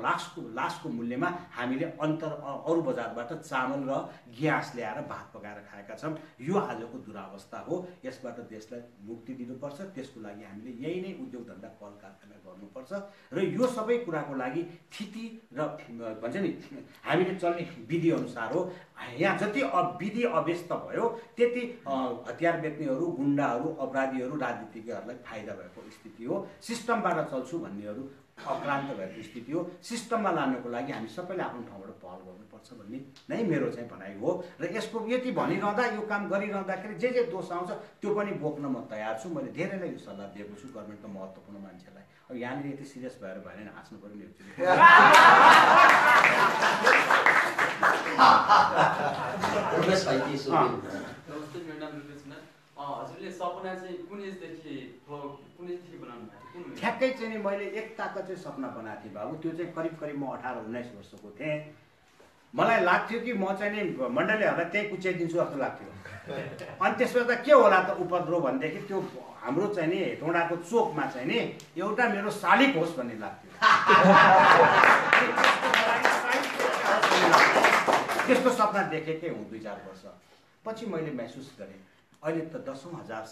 लासको मूल्यमा हामीले अरू बजारबाट चामल र ग्यास ल्याएर भात पकाएर पकाएर खाएका छौँ। यो आजको दुरावस्था हो। यसबाट देशलाई मुक्ति दिनुपर्छ। त्यसको लागि हामीले यही नै उद्योग धन्दा कल कारखाना गर्नुपर्छ र यो सबै कुराको लागि स्थिति र भन्छ नि हामीले चल्ने विधि अनुसार हो। यहाँ जति विधि अव्यस्त भयो त्यति हतियार बेच्नेहरू, गुन्डाहरू, अपराधीहरू, राजनीतिज्ञहरूलाई फाइदा भएको स्थिति हो। सिस्टमबाट चल्छु भन्नेहरू अक्रान्त भएको स्थिति हो। सिस्टममा लानको लागि हामी सबैले आफ्नो ठाउँबाट पहल गर्नुपर्छ भन्ने नै मेरो चाहिँ भनाइ हो। र यसको यति भनिरहँदा यो काम गरिरहँदाखेरि जे दोष आउँछ त्यो पनि बोक्न म तयार छु। मैले धेरैलाई यो सल्लाह दिएको छु गभर्मेन्टको महत्त्वपूर्ण मान्छेलाई। अब यहाँनिर यति सिरियस भएर भएन, हाँस्नु पर्यो नि एकचोटि। नमस्ते, मेरो नाम रुपेश कुमार। हजुरले सपना चाहिँ कुन एजदेखि बनाउनु भएको थियो? ठ्याक्कै चाहिँ नि मैले एक ताका चाहिँ सपना बनाएको थिएँ बाबु। त्यो चाहिँ करिब करिब म 18-19 वर्षको थिएँ। मलाई लाग्थ्यो कि म चाहिँ नि मण्डलीहरूलाई त्यही कुच्याइदिन्छु जस्तो लाग्थ्यो। अनि त्यसबाट के होला त उपद्रो भनेदेखि त्यो हाम्रो चाहिँ नि हेटौँडाको चोकमा चाहिँ नि एउटा मेरो शालिक होस् भन्ने लाग्थ्यो। त्यस्तो सपना देखेकै हुँ 2-4 वर्ष पछि मैले महसुस गरेँ अहिले त 10,000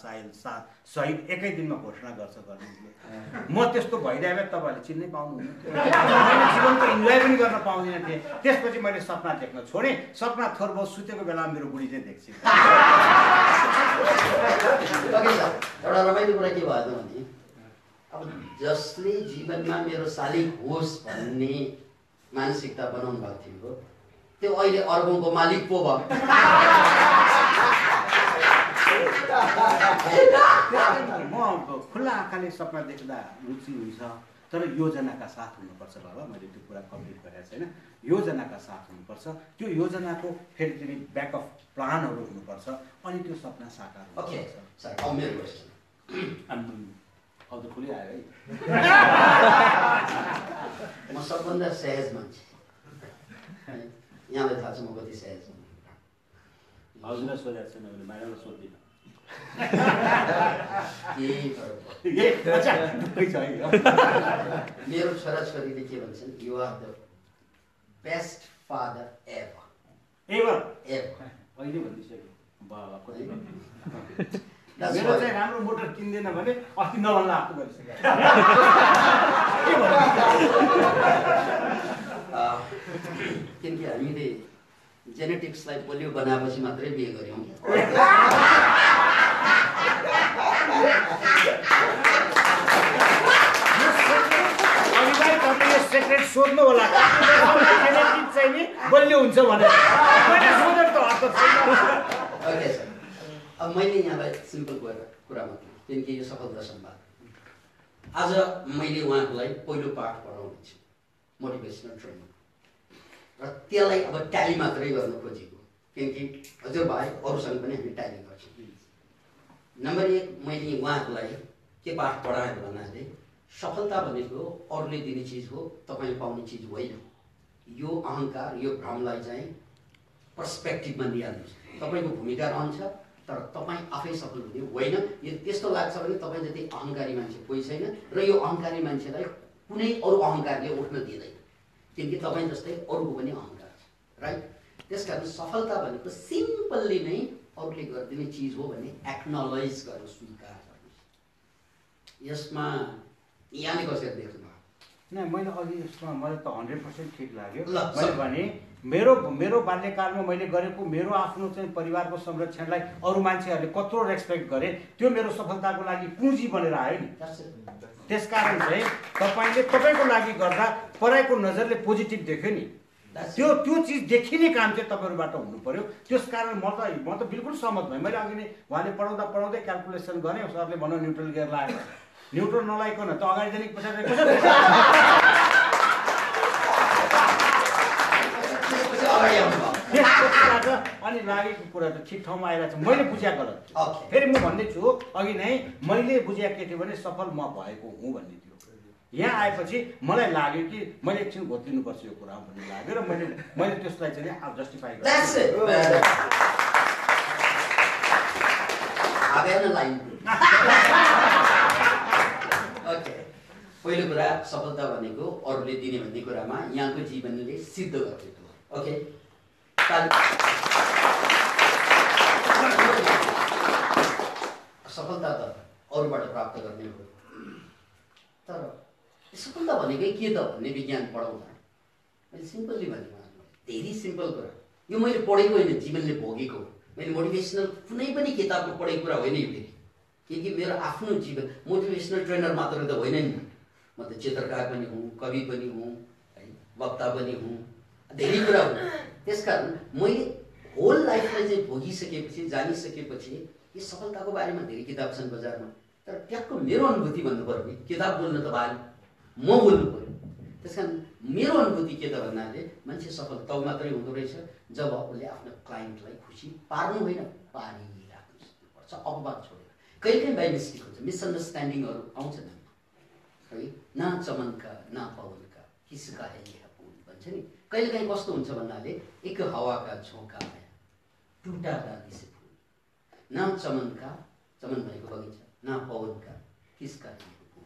शहीद एकै दिनमा घोषणा गर्छ गभर्मेन्टले। म त्यस्तो भइरहेको तपाईँहरूले चिन्नै पाउनुहुन्न। मैले जीवनको इन्जोय पनि गर्न पाउँदिनँ थिएँ। त्यसपछि मैले सपना देख्न छोडेँ। सपना थोर बहुत सुतेको बेलामा मेरो बुढी चाहिँ देख्छ। एउटा रमाइलो कुरा के भयो भने अब जसले जीवनमा मेरो शालिक होस् भन्ने मानसिकता बनाउनु भएको थियो त्यो अहिले अर्बौंको मालिक पो भयो। म खुल्ला आँखाले सपना देख्दा रुचि हुन्छ तर योजनाका साथ हुनुपर्छ बाबा। मैले त्यो कुरा कम्प्लिट गरेको छैन। योजनाका साथ हुनुपर्छ। त्यो योजनाको फेरि चाहिँ ब्याकअप प्लानहरू हुनुपर्छ अनि त्यो सपना साकार हुन्छ। ओके सर, मेरो क्वेसन अब त खुली आयो है। म सबभन्दा सहज मान्छे, यहाँलाई थाहा छ म कति सहज हुँ। हजुरलाई सोधेको छैन भने म्याडमलाई सोध्दिनँ। मेरो छोराछोरीले के भन्छन्, you are the best father ever. अहिले भनिसक्यो बाबा कति मेरो चाहिँ राम्रो मोटर किन्दैन भने अस्ति नभन्दा आफू गरिसक्यो। किनकि हामीले जेनेटिक्सलाई पोलियो बनाएपछि मात्रै बिहे गऱ्यौँ। सेक्रेट सोध्नु होला जेनेटिक चाहिँ नि बलियो हुन्छ भनेर मैले सोधेको त हत्ता छैन। ओके सर, अब मैले यहाँलाई सिम्पल कुरा मात्रै, किनकि यो सफलता संवाद। आज मैले उहाँहरूलाई पहिलो पाठ पढाउने छु, मोटिभेसनल ट्रेनिङ, र त्यसलाई अब ट्याली मात्रै गर्न खोजेको, किनकि हजुरभाइ अरूसँग पनि हामी ट्याली गर्छौँ। नम्बर 1 मैले उहाँहरूलाई के पाठ पढाएँ भन्नाले सफलता भनेको अरूले दिने चिज हो, तपाईँले पाउने चिज होइन। यो अहङ्कार, यो भ्रमलाई चाहिँ पर्सपेक्टिभमा लिइहाल्नुहोस्। तपाईँको भूमिका रहन्छ तर तपाईँ आफै सफल हुने होइन। यदि त्यस्तो लाग्छ भने तपाईँ जति अहङ्कारी मान्छे कोही छैन र यो अहङ्कारी मान्छेलाई कुनै अरू अहङ्कारले उठ्न दिँदैन, किनकि तपाईँ जस्तै अरूको पनि अहङ्कार छ, राइट? त्यसकारण सफलता भनेको सिम्पल्ली नै अरूले गरिदिने चिज हो भन्ने एक्नोलेज गर्नु, स्वीकार गर्नुहोस्। यसमा यहाँले कसरी देख्नुभयो? नहीं, मैले अघि यसमा मलाई त 100% ठिक लाग्यो। मैले भने मेरो बाल्यकालमा मैले गरेको मेरो आफ्नो चाहिँ परिवारको संरक्षणलाई अरू मान्छेहरूले कत्रो रेस्पेक्ट गरे, त्यो मेरो सफलताको लागि पुँजी बनेर आयो नि। त्यसकारण चाहिँ तपाईले तपाईको लागि गर्दा पराइको नजरले पोजिटिभ देख्यो नि, त्यो चीज देखिने काम चाहिँ तपाईहरुबाट हुनु पर्यो। त्यसकारण म त बिल्कुल सहमत भएँ। मैले अघि नै उहाँले पढाउँदै क्याल्कुलेसन गरेँ, सरले भन्नु न्युट्रल गियर लगायो, न्युट्रल नलाइकन त अगाडि जाने पछाडि अनि लागेको कुरा त ठिक ठाउँमा आइरहेछ। मैले बुझेको गलत, फेरि म भन्दैछु अघि नै मैले बुझेको के थियो भने सफल म भएको हुँ भन्ने थियो। यहाँ आएपछि मलाई लाग्यो कि मैले एकछिन घोत्लिनुपर्छ यो कुरा भन्ने लाग्यो र मैले त्यसलाई चाहिँ जस्टिफाई गरेँ। पहिलो कुरा सफलता भनेको अरूले दिने भन्ने कुरामा यहाँको जीवनले सिद्ध गरेको। ओके, सफलता त अरूबाट प्राप्त गर्ने हो, तर सफलता भनेकै के त भन्ने विज्ञान पढाउँदा मैले सिम्पल्ली भनेको धेरै सिम्पल कुरा, यो मैले पढेको होइन, जीवनले भोगेको। मैले मोटिभेसनल कुनै पनि किताबमा पढेको कुरा होइन यो, फेरि किनकि मेरो आफ्नो जीवन मोटिभेसनल ट्रेनर मात्र त होइन नि, म त चित्रकार पनि हुँ, कवि पनि हुँ, है वक्ता पनि हुँ, धेरै कुरा हुँ। त्यसकारण मैले होल लाइफलाई चाहिँ भोगिसकेपछि जानिसकेपछि यो सफलताको बारेमा धेरै किताब छन् बजारमा, तर ट्याक्क मेरो अनुभूति भन्नु पऱ्यो नि, किताब बोल्न त बारे म बोल्नु पऱ्यो। त्यस कारण मेरो अनुभूति के त भन्नाले मान्छे सफल तब मात्रै हुँदो रहेछ जब उसले आफ्नो क्लाइन्टलाई खुसी पार्नु होइन, पारिराख्नु सक्नुपर्छ, अपवाद छोडेर। कहिलेकाहीँ बाई मिस्टेक हुन्छ, मिसअन्डरस्ट्यान्डिङहरू आउँछ नि, है न चमन का न पवन का किसका है यह फूल भन्छ नि। कहिलेकाहीँ कस्तो हुन्छ भन्नाले एक हावा का झोंका आया टुटा डाली से फूल, न चमन का, चमन भनेको बगैँचा, न पवन का किसका है यह फूल।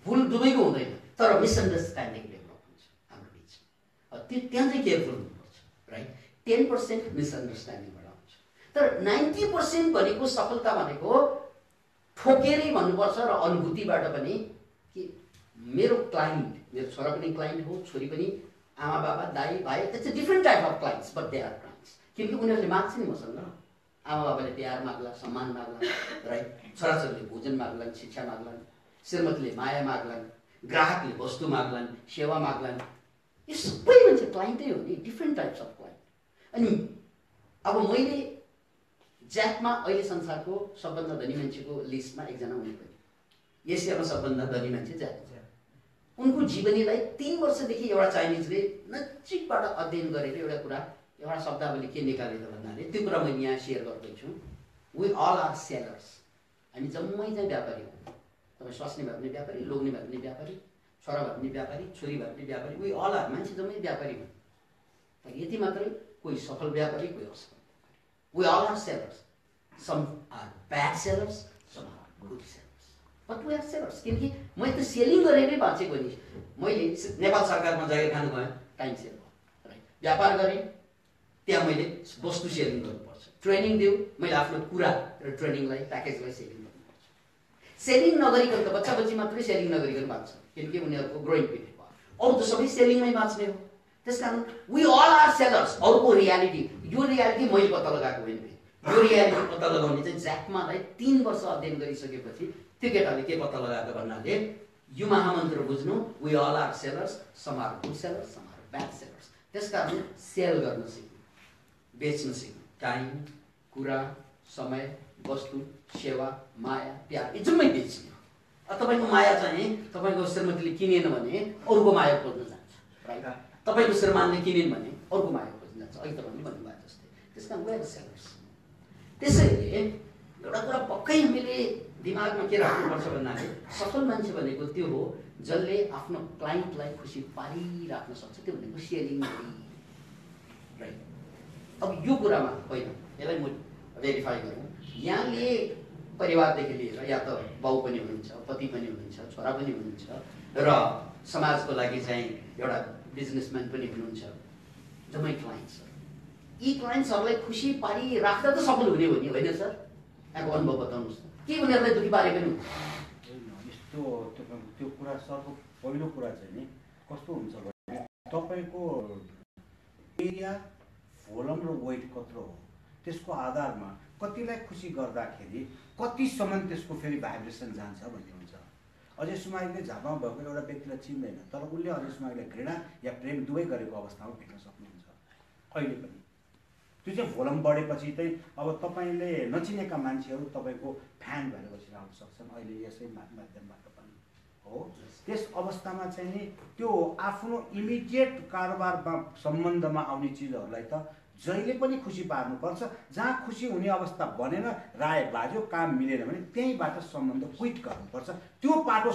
फुल दुवैको हुँदैन, तर मिसअन्डरस्ट्यान्डिङ डेभलप हुन्छ हाम्रो बिचमा। त्यहाँ चाहिँ केयरफुल हुनुपर्छ, राइट। 10% मिसअन्डरस्ट्यान्डिङबाट आउँछ, तर 90% भनेको सफलता भनेको ठोकेरै भन्नुपर्छ र अनुभूतिबाट पनि कि मेरो क्लाइन्ट, मेरो छोरा पनि क्लाइन्ट हो, छोरी पनि, आमा बाबा दाइ भाइ, it's a different type of clients, but they are clients. किनकि उनीहरूले माग्छ नि मसँग, आमा बाबाले प्यार माग्ला, सम्मान माग्ला, राइट, छोराछोरीले भोजन माग्लान्, शिक्षा माग्लान्, श्रीमतीले माया माग्लान्, ग्राहकले वस्तु माग्लान्, सेवा माग्लान्, यो सबै मान्छे क्लाइन्टै हो नि, डिफ्रेन्ट टाइप्स अफ क्लाइन्ट। अनि अब मैले ज्याकमा अहिले संसारको सबभन्दा धनी मान्छेको लिस्टमा एकजना हुनु पनि, एसियामा सबभन्दा धनी मान्छे ज्याक। उनको जीवनीलाई 3 वर्षदेखि एउटा चाइनिजले नजिकबाट अध्ययन गरेर एउटा कुरा, एउटा शब्दावली के निकाले त भन्नाले त्यो कुरा मैले यहाँ सेयर गर्दैछु। वी अल आर सेलर्स, हामी जम्मै चाहिँ व्यापारी हौँ। तपाईँ स्वास्नी भए पनि व्यापारी, लोग्ने भए पनि व्यापारी, छोरा भए पनि व्यापारी, छोरी भए पनि व्यापारी, वी अल आर, मान्छे जम्मै व्यापारी हुन्। तर यति मात्रै, कोही सफल व्यापारी, कोही असफल व्यापारी। We all are sellers, some are bad sellers, some are good sellers, but we are sellers. किनकि मैले त सेलिङ गरेरै बाँचेको नि। मैले नेपाल सरकारमा जागिर खानु गएँ, टाइम सेल भयो, राइट। व्यापार गरेँ, त्यहाँ मैले वस्तु सेलिङ गर्नुपर्छ, ट्रेनिङ दिउँ, मैले आफ्नो कुरा र ट्रेनिङलाई, प्याकेजलाई सेलिङ गर्नुपर्छ। सेलिङ नगरिकन त बच्चा बच्ची मात्रै सेलिङ नगरिकन बाँच्छ, किनकि उनीहरूको ग्रोइङ पिरियड भयो, अरू त सबै सेलिङमै बाँच्ने हो। त्यस कारण वी अल आर सेलर्स। अरूको रियालिटी, यो रियालिटी मैले पत्ता लगाएको होइन, यो रियालिटी पत्ता लगाउने चाहिँ ज्याकमालाई 3 वर्ष अध्ययन गरिसकेपछि त्यो केटाले के पत्ता लगाएको भन्नाले यो महामन्त्र बुझ्नु, we all are sellers, some are good sellers, some are bad sellers. त्यस कारण सेल गर्न सिक्नु, बेच्न सिक्नु, टाइम, कुरा, समय, वस्तु, सेवा, माया, प्यार, यो जम्मै बेच्ने हो। तपाईँको माया चाहिँ तपाईँको श्रीमतीले किनेन भने अरूको माया खोज्न जान्छ, राइट। तपाईँको श्रीमानले किनेन भने अरूको माया खोज्न जान्छ, अहिले तपाईँले भन्नुभयो जस्तै। त्यस कारण वी आर सेलर्स। त्यसैले एउटा कुरा पक्कै हामीले दिमागमा के राख्नुपर्छ भन्नाले सफल मान्छे भनेको त्यो हो जसले आफ्नो क्लाइन्टलाई खुसी पारिराख्न सक्छ, त्यो भनेको सेलिङ, राइट। अब यो कुरामा होइन, यसलाई म भेरिफाई गरौँ। यहाँले परिवारदेखि लिएर या त बाउ पनि हुनुहुन्छ, पति पनि हुनुहुन्छ, छोरा पनि हुनुहुन्छ र समाजको लागि चाहिँ एउटा बिजनेसम्यान पनि हुनुहुन्छ, जम्मै क्लाइन्ट्स। यी क्लाइन्ट्सहरूलाई खुसी पारिराख्दा त सफल हुने हो नि, होइन सर? यहाँको अनुभव बताउनुहोस् न, के उनीहरूलाई दुःखी पारे पनि हुन्छ? यस्तो त्यो कुरा सरको पहिलो कुरा चाहिँ नि कस्तो हुन्छ भने तपाईँको एरिया, भोलम र वेट कत्रो हो, त्यसको आधारमा कतिलाई खुसी गर्दाखेरि कतिसम्म त्यसको फेरि भाइब्रेसन जान्छ भन्ने हुन्छ। अजय सुमाईले झापामा भएको एउटा व्यक्तिलाई चिन्दैन, तर उसले अजय सुमाईलाई घृणा या प्रेम दुवै गरेको अवस्थामा भेट्न सक्नुहुन्छ अहिले पनि। त्यो चाहिँ भोलम बढेपछि चाहिँ अब तपाईँले नचिनेका मान्छेहरू तपाईँको फ्यान भएर बसेर आउन सक्छन् अहिले यसै माध्यमबाट पनि हो। त्यस अवस्थामा चाहिँ नि त्यो आफ्नो इमिडिएट कारोबारमा सम्बन्धमा आउने चिजहरूलाई त जहिले पनि खुसी पार्नुपर्छ। जहाँ खुसी हुने अवस्था बनेन, राय बाज्यो, काम मिलेन भने त्यहीँबाट सम्बन्ध क्विट गर्नुपर्छ। त्यो पाटो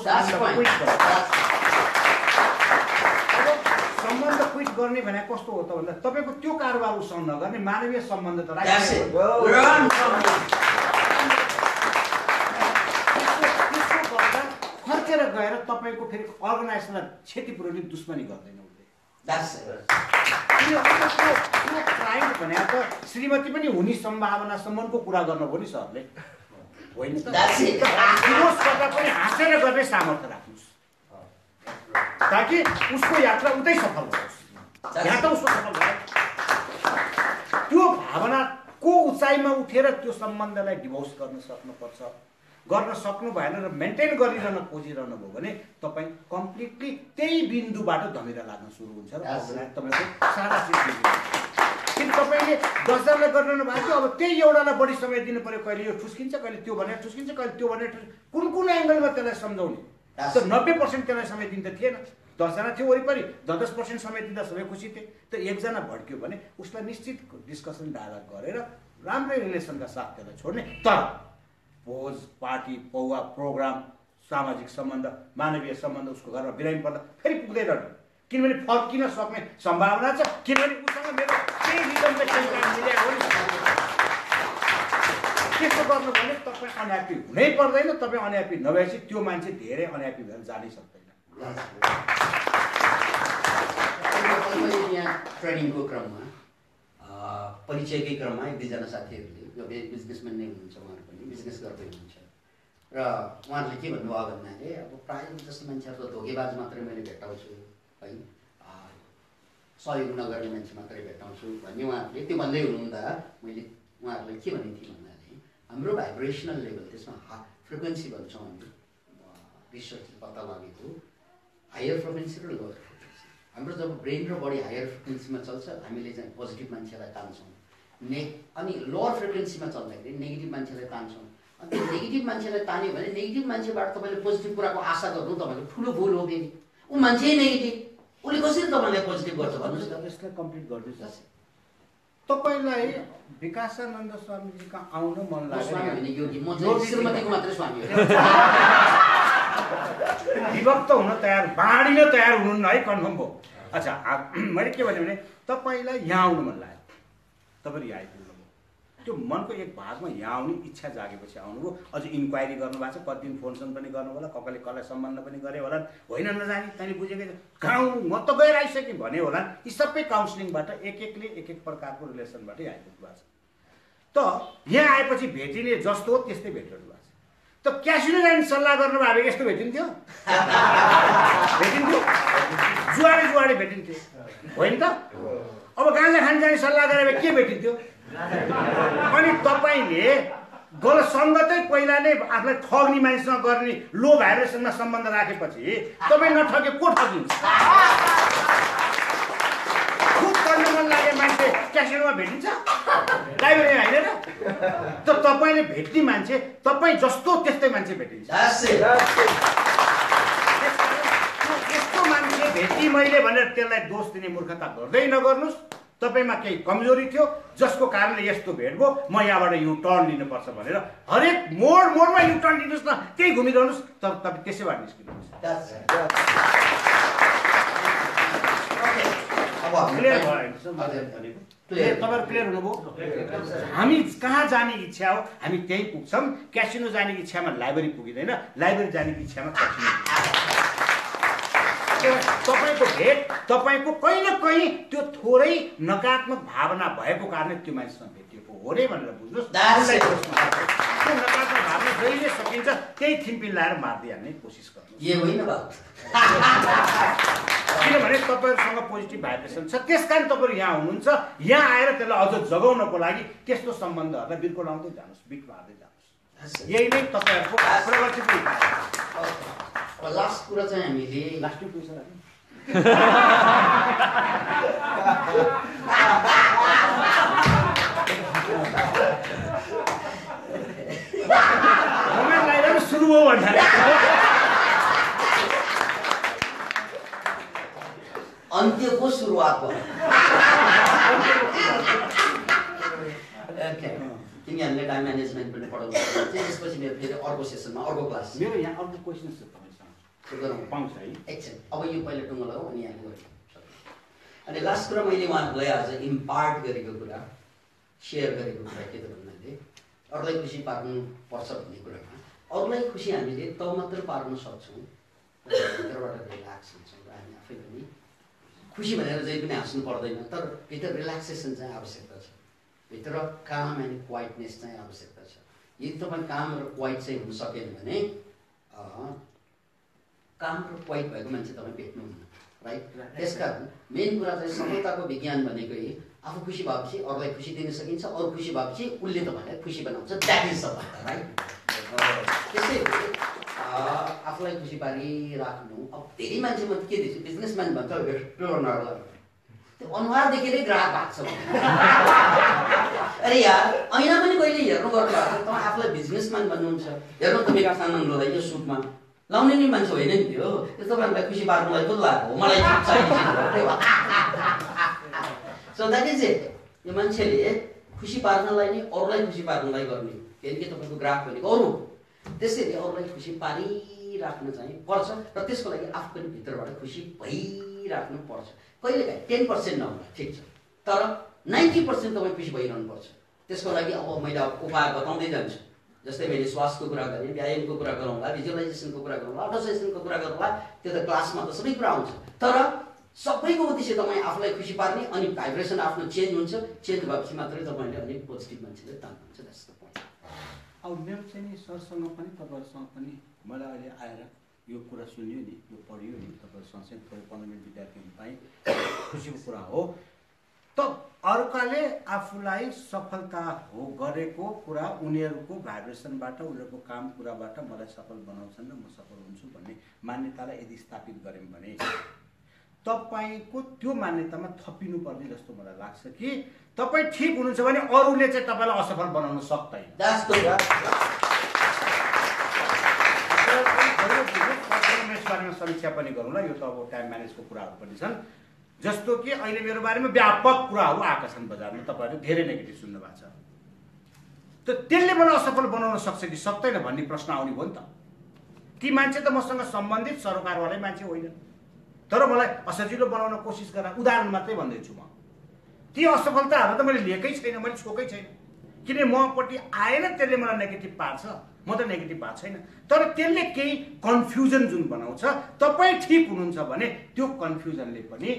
सम्बन्ध क्विट गर्ने भने कस्तो हो त भन्दा तपाईँको त्यो कारोबार उसँग नगर्ने, मानवीय सम्बन्ध त फर्केर गएर तपाईँको फेरि अर्गनाइजेसनलाई क्षति पुर्याउने दुश्मनी गर्दैन उसले। क्लाइन्ट भने त श्रीमती पनि हुने सम्भावनासम्मको कुरा गर्नुभयो नि सरले। होइन त That's it. डिभोर्स गर्दा पनि हाँसेर गर्ने सामर्थ्य राख्नुहोस् ताकि उसको यात्रा उतै सफल होस् यहाँ त उसको सफल भयो त्यो भावनाको उचाइमा उठेर त्यो सम्बन्धलाई डिभोर्स गर्न सक्नुपर्छ गर्न सक्नु भएन र मेन्टेन गरिरहन खोजिरहनु भयो भने तपाईँ कम्प्लिटली त्यही बिन्दुबाट धमिरा लाग्न सुरु हुन्छ र तपाईँको सारा चिज किन तपाईँले 10 जनालाई गरिरहनु भएको थियो अब त्यही एउटालाई बढी समय दिनु पर्यो कहिले यो ठुस्किन्छ कहिले त्यो भनेर ठुस्किन्छ कहिले त्यो भनेर कुन कुन एङ्गलमा त्यसलाई सम्झाउने त 90% त्यसलाई समय दिँदा थिएन 10 जना थियो वरिपरि 10% समय दिँदा सबै खुसी थिए त एकजना भड्क्यो भने उसलाई निश्चित डिस्कसन डायलग गरेर राम्रै रिलेसनका साथ त्यसलाई छोड्ने तर भोज पार्टी पौवा प्रोग्राम सामाजिक सम्बन्ध मानवीय सम्बन्ध उसको घरमा बिरामी पर्दा फेरि पुग्दैन किनभने फर्किन सक्ने सम्भावना छ किनभने उसँग मेरो केही रिजनले केही काम मिलेको हो नि त्यस्तो गर्नु भने तपाईँ अनह्याप्पी हुनै पर्दैन तपाईँ अनह्याप्पी नभएपछि त्यो मान्छे धेरै अनह्याप्पी भएर जानै सक्दैन यहाँ ट्रेनिङको क्रममा परिचयकै क्रममा 1-2 जना साथीहरूले यो बिजनेसम्यान नै हुनुहुन्छ उहाँहरू पनि बिजनेस गर्दै हुनुहुन्छ र उहाँहरूले के भन्नुभयो भन्नाले अब प्रायः जस्तो मान्छेहरू धोकेबाज मात्रै मैले भेटाउँछु है सहयोग नगर्ने मान्छे मात्रै भेटाउँछु भन्ने उहाँहरूले त्यो भन्दै हुनुहुँदा मैले उहाँहरूलाई के भनेको थिएँ भन्नाले हाम्रो भाइब्रेसनल लेभल त्यसमा फ्रिक्वेन्सी भन्छौँ हामी रिसर्चले पत्ता लागेको हायर फ्रिक्वेन्सी र लोवर फ्रिक्वेन्सी हाम्रो जब ब्रेन र बडी हायर फ्रिक्वेन्सीमा चल्छ हामीले चाहिँ पोजिटिभ मान्छेलाई तान्छौँ अनि लोवर फ्रिक्वेन्सीमा चल्दाखेरि नेगेटिभ मान्छेलाई तान्छौँ अनि त्यो नेगेटिभ मान्छेलाई तान्यो भने नेगेटिभ मान्छेबाट तपाईँले पोजिटिभ कुराको आशा गर्नु तपाईँको ठुलो भुल हो फेरि ऊ मान्छे नेगेटिभ उसले कसरी तपाईँलाई पोजिटिभ गर्छ भन्नुहोस् त यसलाई कम्प्लिट गर्दैछ तपाईँलाई विकासानन्द स्वामीजी कहाँ आउन मन लाग्यो विभक्त हुन तयार बाँडिन तयार हुनुहुन्न है कन्फर्म भयो अच्छा मैले के भने तपाईँलाई यहाँ आउनु मन लाग्यो तपाईँले यहाँ आइपुग्नु भयो त्यो मनको एक भागमा यहाँ आउने इच्छा जागेपछि आउनुभयो अझ इन्क्वायरी गर्नुभएको छ कति दिन फोनसोन पनि गर्नु होला कसैले कसलाई सम्बन्ध पनि गरे होला होइन नजाने तैँले बुझेकै गाउँ म त गएर आइसकेँ भने होला यी सबै काउन्सिलिङबाट एक एक प्रकारको रिलेसनबाटै आइपुग्नु भएको छ त यहाँ आएपछि भेटिने जस्तो हो त्यस्तै भेटिरहनु भएको छ त क्यासिनो जाने सल्लाह गर्नु भए यस्तो भेटिन्थ्यो भेटिन्थ्यो जुवाडे भेटिन्थ्यो होइन त अब गाँजा खान जाने सल्लाह गरे के भेटिन्थ्यो अनि तपाईँले गलत सङ्गतै पहिला नै आफूलाई ठग्ने मानिससँग गर्ने लो भाइब्रेसनमा सम्बन्ध राखेपछि तपाईँ नठगे को ठगिन्छ खुद गर्न मन लागे मान्छे क्यासिनोमा भेटिन्छ लाइब्रेरी होइन र त तपाईँले भेट्ने मान्छे तपाईँ जस्तो त्यस्तै मान्छे भेटिन्छ यस्तो मान्छे भेटी मैले भनेर त्यसलाई दोष दिने मूर्खता गर्दै नगर्नुहोस् तपाईँमा केही कमजोरी थियो जसको कारणले यस्तो भेट भयो म यहाँबाट यु टर्न लिनुपर्छ भनेर हरेक मोडमा यु टर्न लिनुहोस् न त्यही घुमिरहनुहोस् तर तपाईँ त्यसैबाट निस्किनुहोस् तपाईँहरू क्लियर हुनुभयो हामी कहाँ जाने इच्छा हो हामी त्यही पुग्छौँ क्यासिनो जाने इच्छामा लाइब्रेरी पुगिँदैन लाइब्रेरी जाने इच्छामा क्यासिनो तपाईँको भेट तपाईँको कहीँ न कहीँ त्यो थोरै नकारात्मक भावना भएको कारणले त्यो मान्छेसँग भेटिएको हो रे भनेर बुझ्नुहोस् त्यो नकारात्मक भावना जहिले सकिन्छ त्यही थिम्पिन लाएर मार्दै हाल्ने कोसिस गर्नु किनभने तपाईँहरूसँग पोजिटिभ भाइब्रेसन छ त्यस कारण तपाईँहरू यहाँ हुनुहुन्छ यहाँ आएर त्यसलाई अझ जगाउनको लागि त्यस्तो सम्बन्धहरूलाई बिल्कुल आउँदै जानुहोस् बिट मार्दै जानुहोस् यही नै तपाईँहरूको प्रगतिको लास्ट कुरा चाहिँ हामीले लास्टै पैसा सुरु हो भन्दा अन्त्यको सुरुवात भयो तिमीहरूले टाइम म्यानेजमेन्ट पनि पढाउनु त्यसपछि मेरो फेरि अर्को सेसनमा अर्को क्लास मेरो यहाँ अर्को क्वेसन छ तपाईँसँग पाउँछ है एकछिन अब यो पहिला टुङ्गो लगाऊ अनि यहाँ गरौँ अनि लास्ट कुरा मैले उहाँहरूलाई आज इम्पार्ट गरेको कुरा सेयर गरेको कुरा के त भन्नाले अरूलाई खुसी पार्नु पर्छ भन्ने कुरामा अरूलाई खुसी हामीले तब मात्र पार्न सक्छौँ भित्रबाट रिल्याक्स हुन्छौँ र हामी आफै पनि खुसी भनेर जहिले पनि हाँस्नु पर्दैन तर भित्र रिल्याक्सेसन चाहिँ आवश्यकता छ भित्र काम एन्ड क्वाइटनेस चाहिँ आवश्यकता छ यदि तपाईँ काम र क्वाइट चाहिँ हुन सकेन भने काम र क्वाइट भएको मान्छे तपाईँ भेट्नुहुन्न, राइट? त्यसकारण मेन कुरा चाहिँ सफलताको विज्ञान भनेको आफू खुसी भएपछि अरूलाई खुसी दिन सकिन्छ, अरू खुसी भएपछि उसले तपाईँलाई खुसी बनाउँछ, द्याट इज सफलता, राइट? त्यसै आफूलाई खुसी पारिराख्नु। अब धेरै मान्छे म के देख्छु, बिजनेसम्यान भन्छ अनुहारलाई, त्यो अनुहार देखेरै ग्राहक भाग्छ। अरे यार ऐना पनि कहिले हेर्नु गर्नु भएको छ, तपाईँ आफूलाई बिजनेसम्यान भन्नुहुन्छ। हेर्नु त मेरो सानोलाई यो सुटमा लाउने नि मान्छे होइन नि त्यो तपाईँहरूलाई खुसी पार्नुलाई पो लगाएको हो, मलाई सो द्याट इज इट। यो मान्छेले खुसी पार्नलाई नै अरूलाई खुसी पार्नलाई गर्ने, किनकि तपाईँको ग्राहक भनेको अरू, त्यसैले अरूलाई खुसी पारिराख्न चाहिँ पर्छ र त्यसको लागि आफू पनि भित्रबाट खुसी भइराख्नु पर्छ। कहिलेकाहीँ 10% नहुँला ठिक छ, तर 90% तपाईँ खुसी भइरहनु पर्छ। त्यसको लागि अब मैले उपाय बताउँदै जान्छु। जस्तै मैले श्वासको कुरा गरेँ, व्यायामको कुरा गरौँला, भिजुअलाइजेसनको कुरा गरौँला, अटोसेसनको कुरा गरौँला, त्यो त क्लासमा त सबै कुरा आउँछ। तर सबैको उद्देश्य तपाईँ आफूलाई खुसी पार्ने, अनि भाइब्रेसन आफ्नो चेन्ज हुन्छ। चेन्ज भएपछि मात्रै तपाईँले अलिक पोजिटिभ मान्छेले तान्नुहुन्छ। जस्तो अब मेरो चाहिँ नि सरसँग पनि तपाईँहरूसँग पनि मलाई अहिले आएर यो कुरा सुन्यो नि, यो पढ्यो नि, तपाईँहरूसँग चाहिँ थोरै 15 मिनट विद्यार्थीहरू पाएँ, खुसीको कुरा हो। त अर्काले आफूलाई सफलता हो गरेको कुरा उनीहरूको भाइब्रेसनबाट, उनीहरूको काम कुराबाट मलाई सफल बनाउँछन् र म सफल हुन्छु भन्ने मान्यतालाई यदि स्थापित गऱ्यौँ भने तपाईँको त्यो मान्यतामा थपिनुपर्ने जस्तो मलाई लाग्छ कि तपाईँ ठिक हुनुहुन्छ भने अरूले चाहिँ तपाईँलाई असफल बनाउन सक्दैन। बारेमा समीक्षा पनि गरौँला, यो त अब टाइम म्यानेजको कुराहरू पनि छन्। जस्तो कि अहिले मेरो बारेमा व्यापक कुराहरू आएका छन् बजारमा, तपाईँहरूले धेरै नेगेटिभ सुन्नु भएको छ। त त्यसले मलाई असफल बनाउन सक्छ कि सक्दैन भन्ने प्रश्न आउने भयो नि त। ती मान्छे त मसँग सम्बन्धित सरोकारवालै मान्छे होइन, तर मलाई असजिलो बनाउन कोसिस गरेर उदाहरण मात्रै भन्दैछु म। ती असफलताहरू त मैले लिएकै छैन, मैले छोकै छैन, किन मपट्टि आएन त्यसले मलाई नेगेटिभ पार्छ, म त नेगेटिभ भएको छैन। तर त्यसले केही कन्फ्युजन जुन बनाउँछ, तपाईँ ठिक हुनुहुन्छ भने त्यो कन्फ्युजनले पनि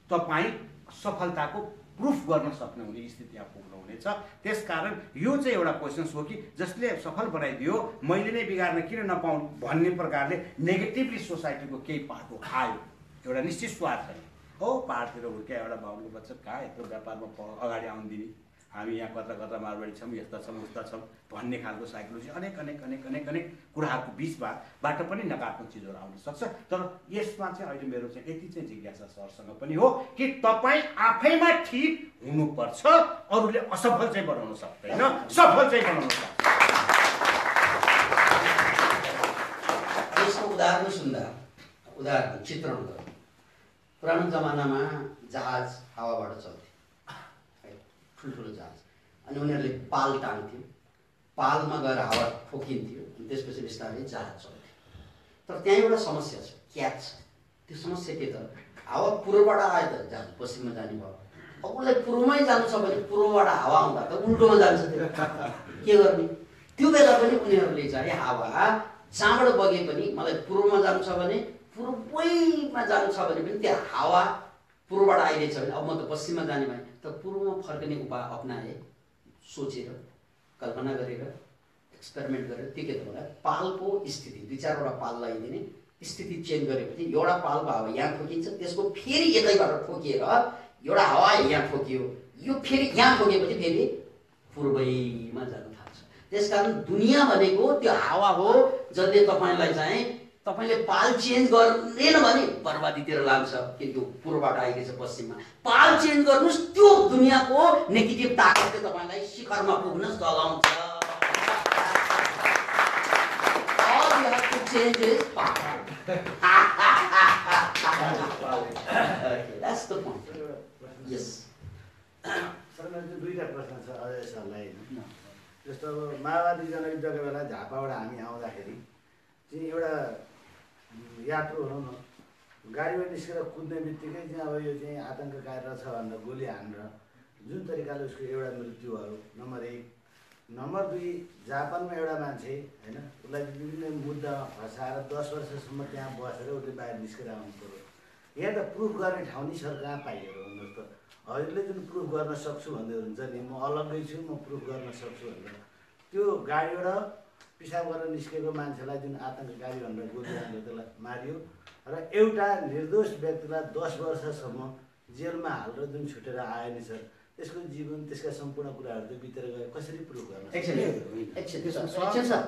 तपाईँ सफलताको प्रुफ गर्न सक्नुहुने स्थितिमा पुग्नुहुनेछ। त्यसकारण यो चाहिँ एउटा क्वेसन्स हो कि जसले सफल बनाइदियो मैले नै बिगार्न किन नपाउँ भन्ने प्रकारले नेगेटिभली सोसाइटीको केही पाटो आयो। एउटा निश्चित स्वार्थ हो, पाहाडतिर हुर्क्या एउटा बाहुनको बच्चा कहाँ यत्रो व्यापारमा अगाडि आउनु दिने, हामी यहाँ कता कता मारवाडी छौँ, यस्ता छौँ उस्ता छौँ भन्ने खालको साइकोलोजी अनेक अनेक अनेक अनेक अनेक कुराहरूको बिचबाट पनि नकारात्मक चिजहरू आउन सक्छ। तर यसमा चाहिँ अहिले मेरो चाहिँ यति चाहिँ जिज्ञासा सरसँग पनि हो कि तपाईँ आफैमा ठिक हुनुपर्छ, अरूले असफल चाहिँ बनाउन सक्दैन, सफल चाहिँ बनाउन सक्छ। यसको उदाहरण सुन्दा, उदाहरण चित्रण गर्नु, पुरानो जमानामा जहाज हावाबाट चल्थ्यो, ठुल्ठुलो जहाज, अनि उनीहरूले पाल टाँग्थ्यो, पालमा गएर हावा ठोकिन्थ्यो, अनि त्यसपछि बिस्तारै जहाज चल्थ्यो। तर त्यहाँ एउटा समस्या छ, क्याच छ। त्यो समस्या के त, हावा पूर्वबाट आयो त जहाज पश्चिममा जाने भयो, अब उसलाई पूर्वमै जानु छ भने पूर्वबाट हावा आउँदा त उल्टोमा जान्छ, त्यो के गर्ने? त्यो बेला पनि उनीहरूले चाहिँ हावा जहाँबाट बगे पनि मलाई पूर्वमा जानु छ भने, पूर्वैमा जानु छ भने पनि त्यो हावा पूर्वबाट आइरहेछ भने अब म त पश्चिममा जाने भएँ, त पूर्वमा फर्कने उपाय अपनाए, सोचेर कल्पना गरेर एक्सपेरिमेन्ट गरेर त्यो के त होला, पालको स्थिति 2-4वटा पाल लगाइदिने, स्थिति चेन्ज गरेपछि एउटा पालको हावा यहाँ ठोकिन्छ, त्यसको फेरि एकैबाट ठोकिएर एउटा हावा यहाँ ठोकियो, यो फेरि यहाँ ठोकेपछि फेरि पूर्वैमा जानु थाल्छ। त्यसकारण दुनियाँ भनेको त्यो हावा हो जसले तपाईँलाई चाहिँ तपाईँले पाल चेन्ज गरेन भने बर्बादीतिर लान्छ, किनकि पूर्वबाट आइरहेछ पश्चिममा। पाल चेन्ज गर्नुहोस्, त्यो दुनियाँको नेगेटिभ ताकतले तपाईँलाई शिखरमा पुग्न चलाउँछ। All you have to change is path. Okay, that's the point. Yes. Sir मेरो चाहिँ दुईवटा प्रश्न छ अजय सरलाई। जस्तो अब माओवादी जनयुद्धको बेला झापाबाट हामी आउँदाखेरि चाहिँ एउटा यात्रु भनौँ न, गाडीबाट निस्केर कुद्ने बित्तिकै चाहिँ अब यो चाहिँ आतङ्ककारी रहेछ भनेर गोली हानेर जुन तरिकाले उसको एउटा मृत्यु भयो, नम्बर 1। नम्बर 2, जापानमा एउटा मान्छे होइन, उसलाई विभिन्न मुद्दामा फसाएर 10 वर्षसम्म त्यहाँ बसेर उसले बाहिर निस्केर आउनु पऱ्यो। यहाँ त प्रुफ गर्ने ठाउँ नि सर कहाँ पाइयो भन्नुहोस् त। हजुरले जुन प्रुफ गर्न सक्छु भन्दै हुन्छ नि, म अलग्गै छु, म प्रुफ गर्न सक्छु भनेर, त्यो गाडीबाट पिसाब गरेर निस्केको मान्छेलाई जुन आतङ्ककारी भनेर गोली हालेर त्यसलाई मारियो र एउटा निर्दोष व्यक्तिलाई 10 वर्षसम्म जेलमा हालेर जुन छुटेर आयो नि सर, त्यसको जीवन त्यसका सम्पूर्ण कुराहरू चाहिँ बितेर गयो, कसरी प्रुभ गर्न? एकछिन सर,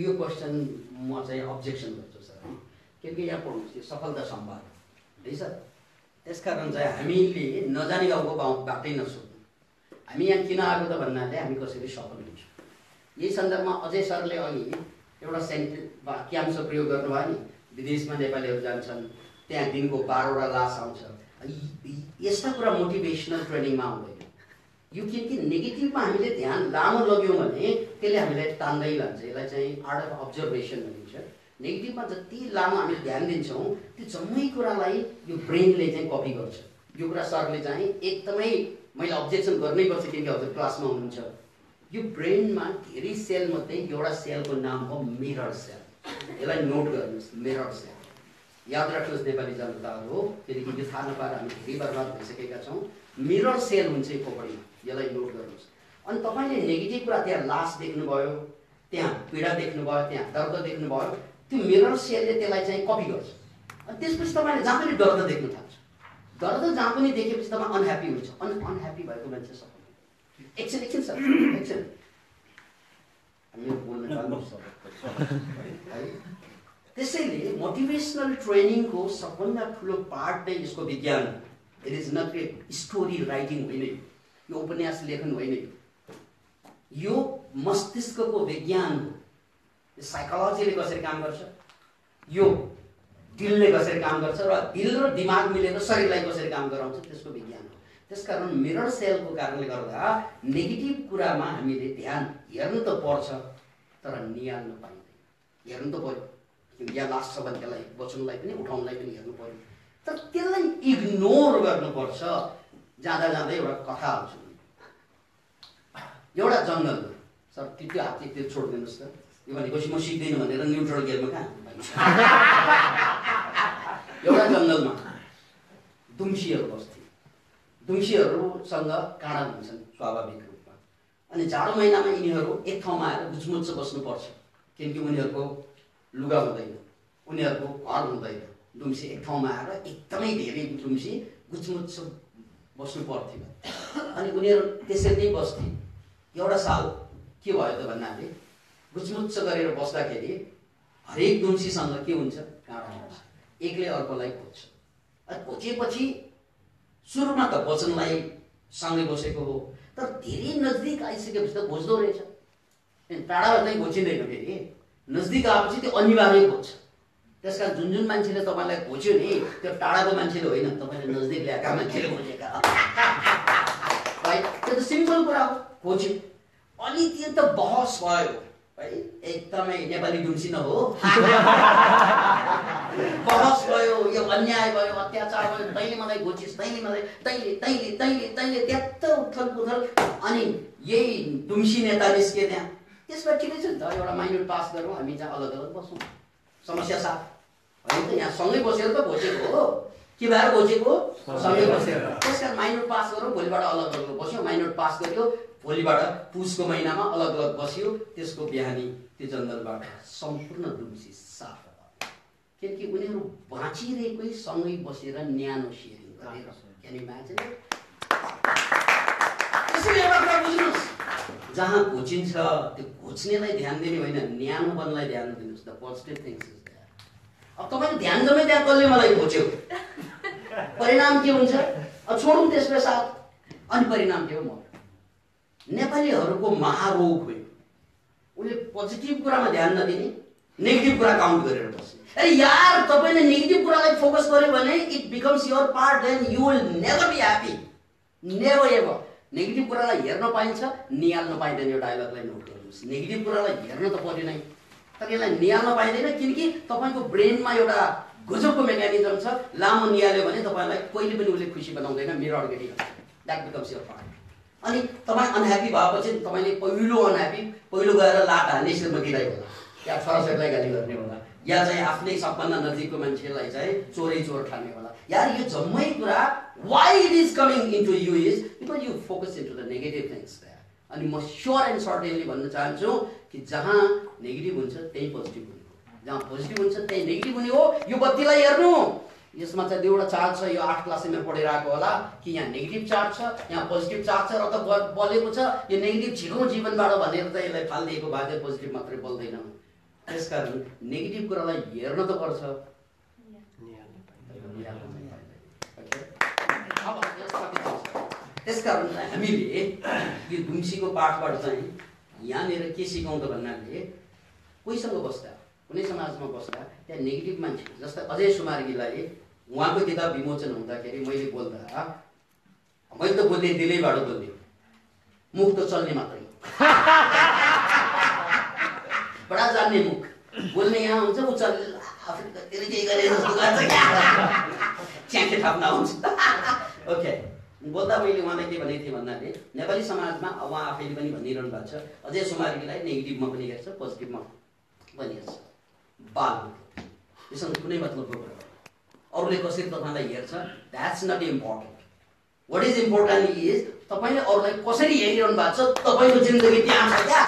यो क्वेसन म चाहिँ अब्जेक्सन गर्छु सर, किनकि यहाँ पढ्नुहोस् यो सफलता सम्वाद है सर। त्यसकारण चाहिँ हामीले नजाने गाउँको बाटै नसोध्नु, हामी यहाँ किन आएको त भन्नाले हामी कसरी सफल हुन्छौँ। यही सन्दर्भमा अजय सरले अघि एउटा वाक्यांश प्रयोग गर्नुभयो नि, विदेशमा नेपालीहरू जान्छन् त्यहाँ दिनको 12वटा लास आउँछ। यस्ता कुरा मोटिभेसनल ट्रेनिङमा आउँदैन। यो किनकि नेगेटिभमा हामीले ध्यान लामो लग्यौँ भने त्यसले हामीलाई तान्दै लान्छ। यसलाई चाहिँ आर्ट अफ अब्जर्भेसन भनिन्छ। नेगेटिभमा जति लामो हामी ध्यान दिन्छौँ त्यो जम्मै कुरालाई यो ब्रेनले चाहिँ कपी गर्छ। यो कुरा सरले चाहिँ एकदमै मैले अब्जेक्सन गर्नैपर्छ किनकि हजुर क्लासमा हुनुहुन्छ। यो ब्रेनमा धेरै सेलमध्ये एउटा सेलको नाम हो मिरर सेल। यसलाई नोट गर्नुहोस्, मिरर सेल याद राख्नुहोस् नेपाली जनताहरू, किनकि यो थाहा नपाएर हामी धेरै बर्बाद भइसकेका छौँ। मिरर सेल हुन्छ यो खोपडीमा, यसलाई नोट गर्नुहोस्। अनि तपाईँले नेगेटिभ कुरा त्यहाँ लास देख्नुभयो, त्यहाँ पीडा देख्नुभयो, त्यहाँ दर्द देख्नुभयो, त्यो मिरर सेलले त्यसलाई चाहिँ कपी गर्छ। अनि त्यसपछि तपाईँले जहाँ पनि दर्द देख्न थाल्छ। दर्द जहाँ पनि देखेपछि तपाईँ अनह्याप्पी हुन्छ। अनि अनह्याप्पी भएको मान्छे सफल। एकछिन सर, एकछिन हामी बोल्न जान्नुहोस् है। त्यसैले मोटिभेसनल ट्रेनिङको सबभन्दा ठुलो पार्ट नै यसको विज्ञान। It is not a story writing होइन, यो उपन्यास लेखन होइन, यो मस्तिष्कको विज्ञान हो। साइकोलोजीले कसरी काम गर्छ, यो दिलले कसरी काम गर्छ र दिल र दिमाग मिलेर शरीरलाई कसरी काम गराउँछ त्यसको विज्ञान हो। त्यसकारण मिरर सेलको कारणले गर्दा नेगेटिभ कुरामा हामीले ध्यान हेर्नु त पर्छ तर निहाल्न पाइँदैन। हेर्नु त पर्यो, यहाँ लास्ट छ भने त्यसलाई बचाउनलाई पनि उठाउनलाई पनि हेर्नु पर्यो, तर त्यसलाई इग्नोर गर्नुपर्छ। जाँदा जाँदै एउटा कथा आउँछ। एउटा जङ्गलमा सर त्यो हात त्यो छोडिदिनुहोस् त, यो भनेपछि म सिक्दैन भनेर न्युट्रल गियरमा कहाँ एउटा जङ्गलमा दुम्सीहरू बस्थे। दुम्सीहरूसँग काँडा हुन्छन् स्वाभाविक रूपमा। अनि जाडो महिनामा यिनीहरू एक ठाउँमा आएर गुचमुच्च बस्नुपर्छ किनकि उनीहरूको लुगा हुँदैन, उनीहरूको घर हुँदैन। दुम्सी एक ठाउँमा आएर एकदमै धेरै दुम्सी गुचमुच्च बस्नु पर्थ्यो। अनि उनीहरू त्यसरी नै बस्थे। एउटा साल के भयो त भन्नाले गुचमुच्च गरेर बस्दाखेरि हरेक दुम्सीसँग के हुन्छ, काँडा हुन्छ। एकले अर्कोलाई खोज्छ। अनि खोजेपछि सुरुमा त वचनलाई सँगै बसेको हो, तर धेरै नजिक आइसकेपछि त खोज्दो रहेछ। टाढाबाट चाहिँ खोजिँदैन, फेरि नजिक आएपछि त्यो अनिवार्य खोज्छ। त्यसकारण जुन जुन मान्छेले तपाईँलाई खोज्यो नि त्यो टाढाको मान्छेले होइन, तपाईँले नजिक ल्याएका मान्छेले खोजेका है। त्यो त सिम्पल कुरा हो, खोज्यो। अनि त्यो त बहस भयो है, एकदमै नेपाली दुम्सी न हो बहस भयो, यो अन्याय भयो, अत्याचार भयो, तैँले मलाई खोजिस्, तैँले मलाई तैँले त्यत्त उथल पुथल। अनि यही दुम्सी नेता निस्के त्यहाँ। त्यसमा ठिकै छ नि त, एउटा माइनोर पास गरौँ, हामी चाहिँ अलग अलग बसौँ, समस्या साथ होइन त। यहाँ सँगै बसेर त खोजेको हो, के भएर खोजेको, सँगै बसेर। त्यस कारण माइनोर पास गरौँ, भोलिबाट अलग अलग बस्यो। माइनोर पास गर्यो, भोलिबाट पुसको महिनामा अलग अलग बस्यो। त्यसको बिहानी त्यो जङ्गलबाट सम्पूर्ण दुम्सी साफ भयो, किनकि उनीहरू बाँचिरहेकै सँगै बसेर न्यानो सेयरिङ गरेर। Can you imagine? त्यसैले एउटा कुरा बुझ्नुहोस्, जहाँ घोचिन्छ त्यो घोच्नेलाई ध्यान दिने होइन, न्यानोपनलाई ध्यान दिनुहोस्। The positive things is there. अब तपाईँको ध्यान जम्मै त्यहाँ कसले मलाई घोच्यो, परिणाम के हुन्छ? अब छोडौँ त्यसको साथ। अनि परिणाम के हो? म नेपालीहरूको महारोग हो, उसले पोजिटिभ कुरामा ध्यान नदिने, नेगेटिभ कुरा काउन्ट गरेर बस्ने। अरे यार, तपाईँले नेगेटिभ कुरालाई फोकस गर्यो भने it becomes your part, then you will never be happy, never ever. Negative कुरालाई हेर्न पाइन्छ, निहाल्न पाइँदैन। यो डायलगलाई नोट गर्नुहोस्। नेगेटिभ कुरालाई हेर्न त पर्यो नै, तर यसलाई निहाल्न पाइँदैन, किनकि तपाईँको ब्रेनमा एउटा गजबको मेकानिजम छ। लामो निहाल्यो भने तपाईँलाई कहिले पनि उसले खुसी बनाउँदैन, mirror getting, that becomes your part. अनि तपाईँ अनह्याप्पी भएपछि तपाईँले पहिलो गएर लाट हान्ने श्रीमतीलाई होला, या छोराछोरीलाई गाली गर्ने होला, या चाहिँ आफ्नै सबभन्दा नजिकको मान्छेलाई चाहिँ चोर ठान्ने होला। यार, यो जम्मै कुरा why it is coming into you is because you focus into the negative things there. अनि म स्योर एन्ड सर्टेनली भन्न चाहन्छु कि जहाँ नेगेटिभ हुन्छ त्यही पोजिटिभ हुने हो, जहाँ पोजिटिभ हुन्छ त्यही नेगेटिभ हुने हो। यो बत्तीलाई हेर्नु, यसमा चाहिँ दुईवटा चार्ज छ। यो 8 क्लासमा पढेर आएको होला कि यहाँ नेगेटिभ चार्ज छ, यहाँ पोजिटिभ चार्ज छ, र त बोलेको छ यो नेगेटिभ झिकौँ जीवनबाट भनेर त यसलाई फालिदिएको भए चाहिँ पोजिटिभ मात्रै बोल्दैन। त्यसकारण नेगेटिभ कुरालाई हेर्न त पर्छ। त्यसकारण हामीले यो दुम्सीको पाठबाट चाहिँ यहाँनिर के सिकाउँ त भन्नाले कोहीसँग बस्दा, कुनै समाजमा बस्दा त्यहाँ नेगेटिभ मान्छे जस्तै अजय सुमार्गीलाई उहाँको किताब विमोचन हुँदाखेरि मैले बोल्दा मैले त बोल्ने दिलैबाट बोल्ने, मुख त चल्ने मात्रै, बडा जान्ने मुख, बोल्ने यहाँ हुन्छ, उचाल अफ्रिकातिर केही गरे जस्तो गर्छ क्या, च्याके थाप्न हुन्छ। ओके, बोल्दा मैले उहाँलाई के भनेको थिएँ भन्नाले नेपाली समाजमा उहाँ आफैले पनि भनिरहनु भएको छ अजय सुमार्गीलाई नेगेटिभमा पनि हेर्छ, पोजिटिभमा पनि हेर्छ। बाल यससँग कुनै मतलबको कुरा अरूले कसरी तपाईँलाई हेर्छ that's not important. What is important is तपाईँले अरूलाई कसरी हेरिरहनु भएको छ, तपाईँको जिन्दगी त्यहाँ छ क्या।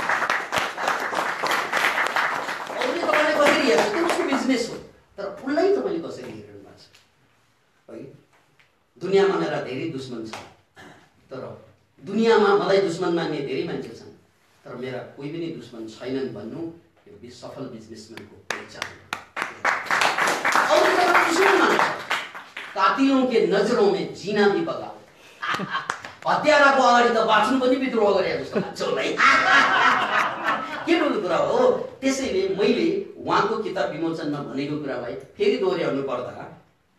अरूले तपाईँलाई कसरी हेर्छ त्यो उसको बिजनेस हो, तर उसलाई तपाईँले कसरी हेरिरहनु भएको छ है। दुनियाँमा मेरा धेरै दुश्मन छ, तर दुनियाँमा मलाई दुश्मन मान्ने धेरै मान्छे छन्, तर मेरा कोही पनि दुश्मन छैनन् भन्नु यो सफल बिजनेसम्यानको पहिचान हो। कातिलों के नजरों में जीना भी बगाओ। हत्याराको अगाडि त बाँच्नु पनि विद्रोह गरे जस्तो लाग्छ मलाई। के ठुलो कुरा हो। त्यसैले मैले उहाँको किताब विमोचनमा भनेको कुरालाई फेरि दोहोऱ्याउनु पर्दा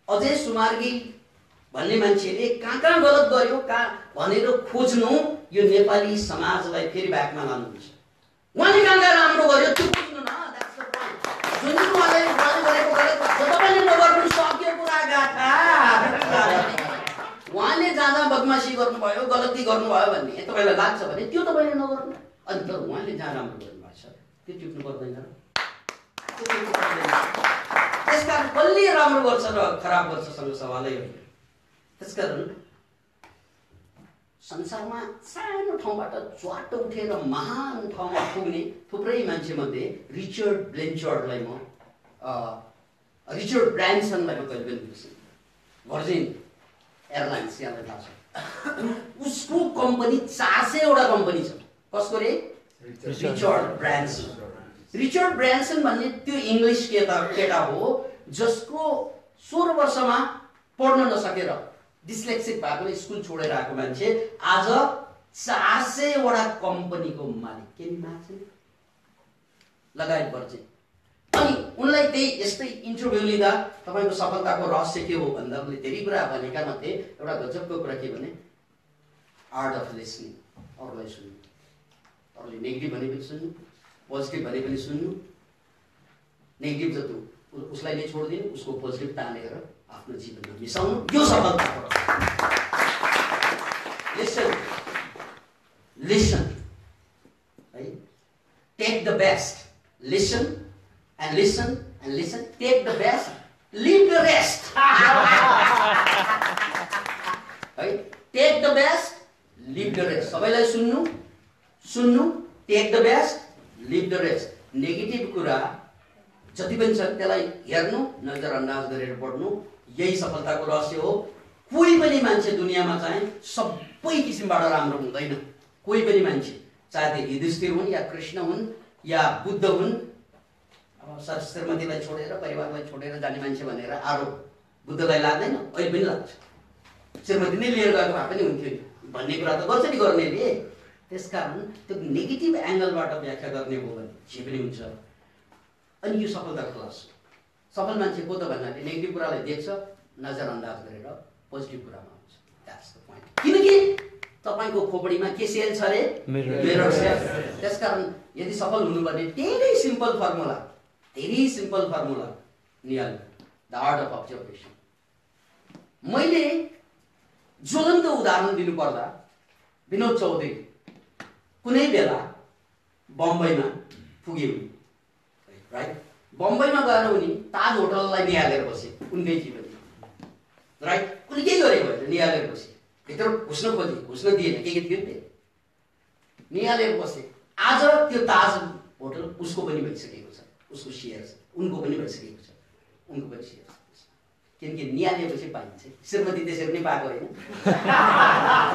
अजय सुमार्गी भन्ने मान्छेले कहाँ कहाँ गलत गर्यो कहाँ भनेर खोज्नु यो नेपाली समाजलाई फेरि ब्याकमा लानुहुन्छ। उहाँले कहाँ कहाँ राम्रो गर्यो त्यो खोज्नु न, द्याट्स द पोइन्ट। जुन उहाँले गरेको गलत तपाईले नगर्नु सक्यो कुरा गाथा। उहाँले जहाँ बदमासी गर्नुभयो गलती गर्नुभयो भन्ने तपाईलाई लाग्छ भने त्यो तपाईले नगर्नु, अनि तर उहाँले जहाँ राम्रो गर्नुभएको छ त्यो टिप्नु पर्दैन र। त्यसकारण कसले राम्रो गर्छ र खराब गर्छसँग सवालै होइन। त्यसकारण संसारमा सानो ठाउँबाट च्वाट उठेर महान ठाउँमा पुग्ने थुप्रै मान्छे मध्ये रिचर्ड ब्लेन्चर्डलाई म रिचर्ड ब्रान्सनलाई म कहिले पनि बिर्सिन्न। भर्जिन एयरलाइन्स यहाँलाई थाहा छ, उसको कम्पनी 400 वटा कम्पनी छ। कसको रे? Richard Branson. रिचर्ड ब्रान्सन भन्ने त्यो इङ्ग्लिस केटा हो जसको 16 वर्षमा पढ्न नसकेर डिस्लेक्सिक भएकोले स्कुल छोडेर आएको मान्छे आज 400 वटा कम्पनीको मालिक। के मान्छे लगायत पर्छ। अनि उनलाई त्यही यस्तै इन्टरभ्यू लिँदा तपाईको सफलताको रहस्य के हो भन्दा उनले धेरै कुरा भनेका मध्ये एउटा गजबको कुरा के भने आर्ट अफ लिसनिङ। अरूलाई सुन्नु, अरूले नेगेटिभ भने पनि सुन्नु, पोजिटिभ भने पनि सुन्नु। नेगेटिभ जस्तो उसलाई नै छोडिदिनु, उसको पोजिटिभ तानेर आफ्नो जीवनमा मिसाउनु, यो सफलता हो। लिसन लिसन है, take the best, listen and listen and listen, take the best, leave the rest. Right? Take the best, leave the rest. सबैलाई सुन्नु सुन्नु, take the best, leave the rest. Negative कुरा जति पनि छ त्यसलाई हेर्नु, नजरअन्दाज गरेर पढ्नु, यही सफलताको रहस्य हो। कोही पनि मान्छे दुनियाँमा चाहिँ सबै किसिमबाट राम्रो हुँदैन। कोही पनि मान्छे चाहे त्यो युधिष्ठिर हुन् या कृष्ण हुन् या बुद्ध हुन्, श्रीमतीलाई छोडेर परिवारलाई छोडेर जाने मान्छे भनेर आरोप बुद्धलाई लाग्दैन, अहिले पनि लाग्छ। श्रीमती नै लिएर गएको भए पनि हुन्थ्यो भन्ने कुरा त गर्छ नि गर्नेले। त्यसकारण त्यो नेगेटिभ एङ्गलबाट व्याख्या गर्ने हो भने जे पनि हुन्छ। अनि यो सफलताको क्लास हो। सफल मान्छे को त भन्नाले नेगेटिभ कुरालाई देख्छ, नजरअन्दाज गरेर पोजिटिभ कुरामा आउँछ। That's the point. किनकि तपाईको खोपडीमा के सेल छ रे? Mirror cell. त्यसकारण यदि सफल हुनु भने धेरै सिम्पल फर्मुला निहाल्नु, द आर्ट अफ अब्जर्भेसन। मैले ज्वलन्त उदाहरण दिनु पर्दा विनोद चौधरी कुनै बेला बम्बईमा पुगे उनी, राइट? बम्बईमा गएर उनी ताज होटललाई निहालेर बसे, उनकै जीवन, राइट? उनी केही गरेको होइन, निहालेर बसे। भित्र घुस्न खोजे, घुस्न दिएन, के थियो नि। निहालेर बसे। आज त्यो ताज होटल उसको पनि भइसकेको छ, उसको सेयर छ, उनको पनि भइसकेको छ, उनको पनि सेयर छ। किनकि निहालेपछि पाइन्छ। श्रीमती त्यसरी नै पाएको होइन,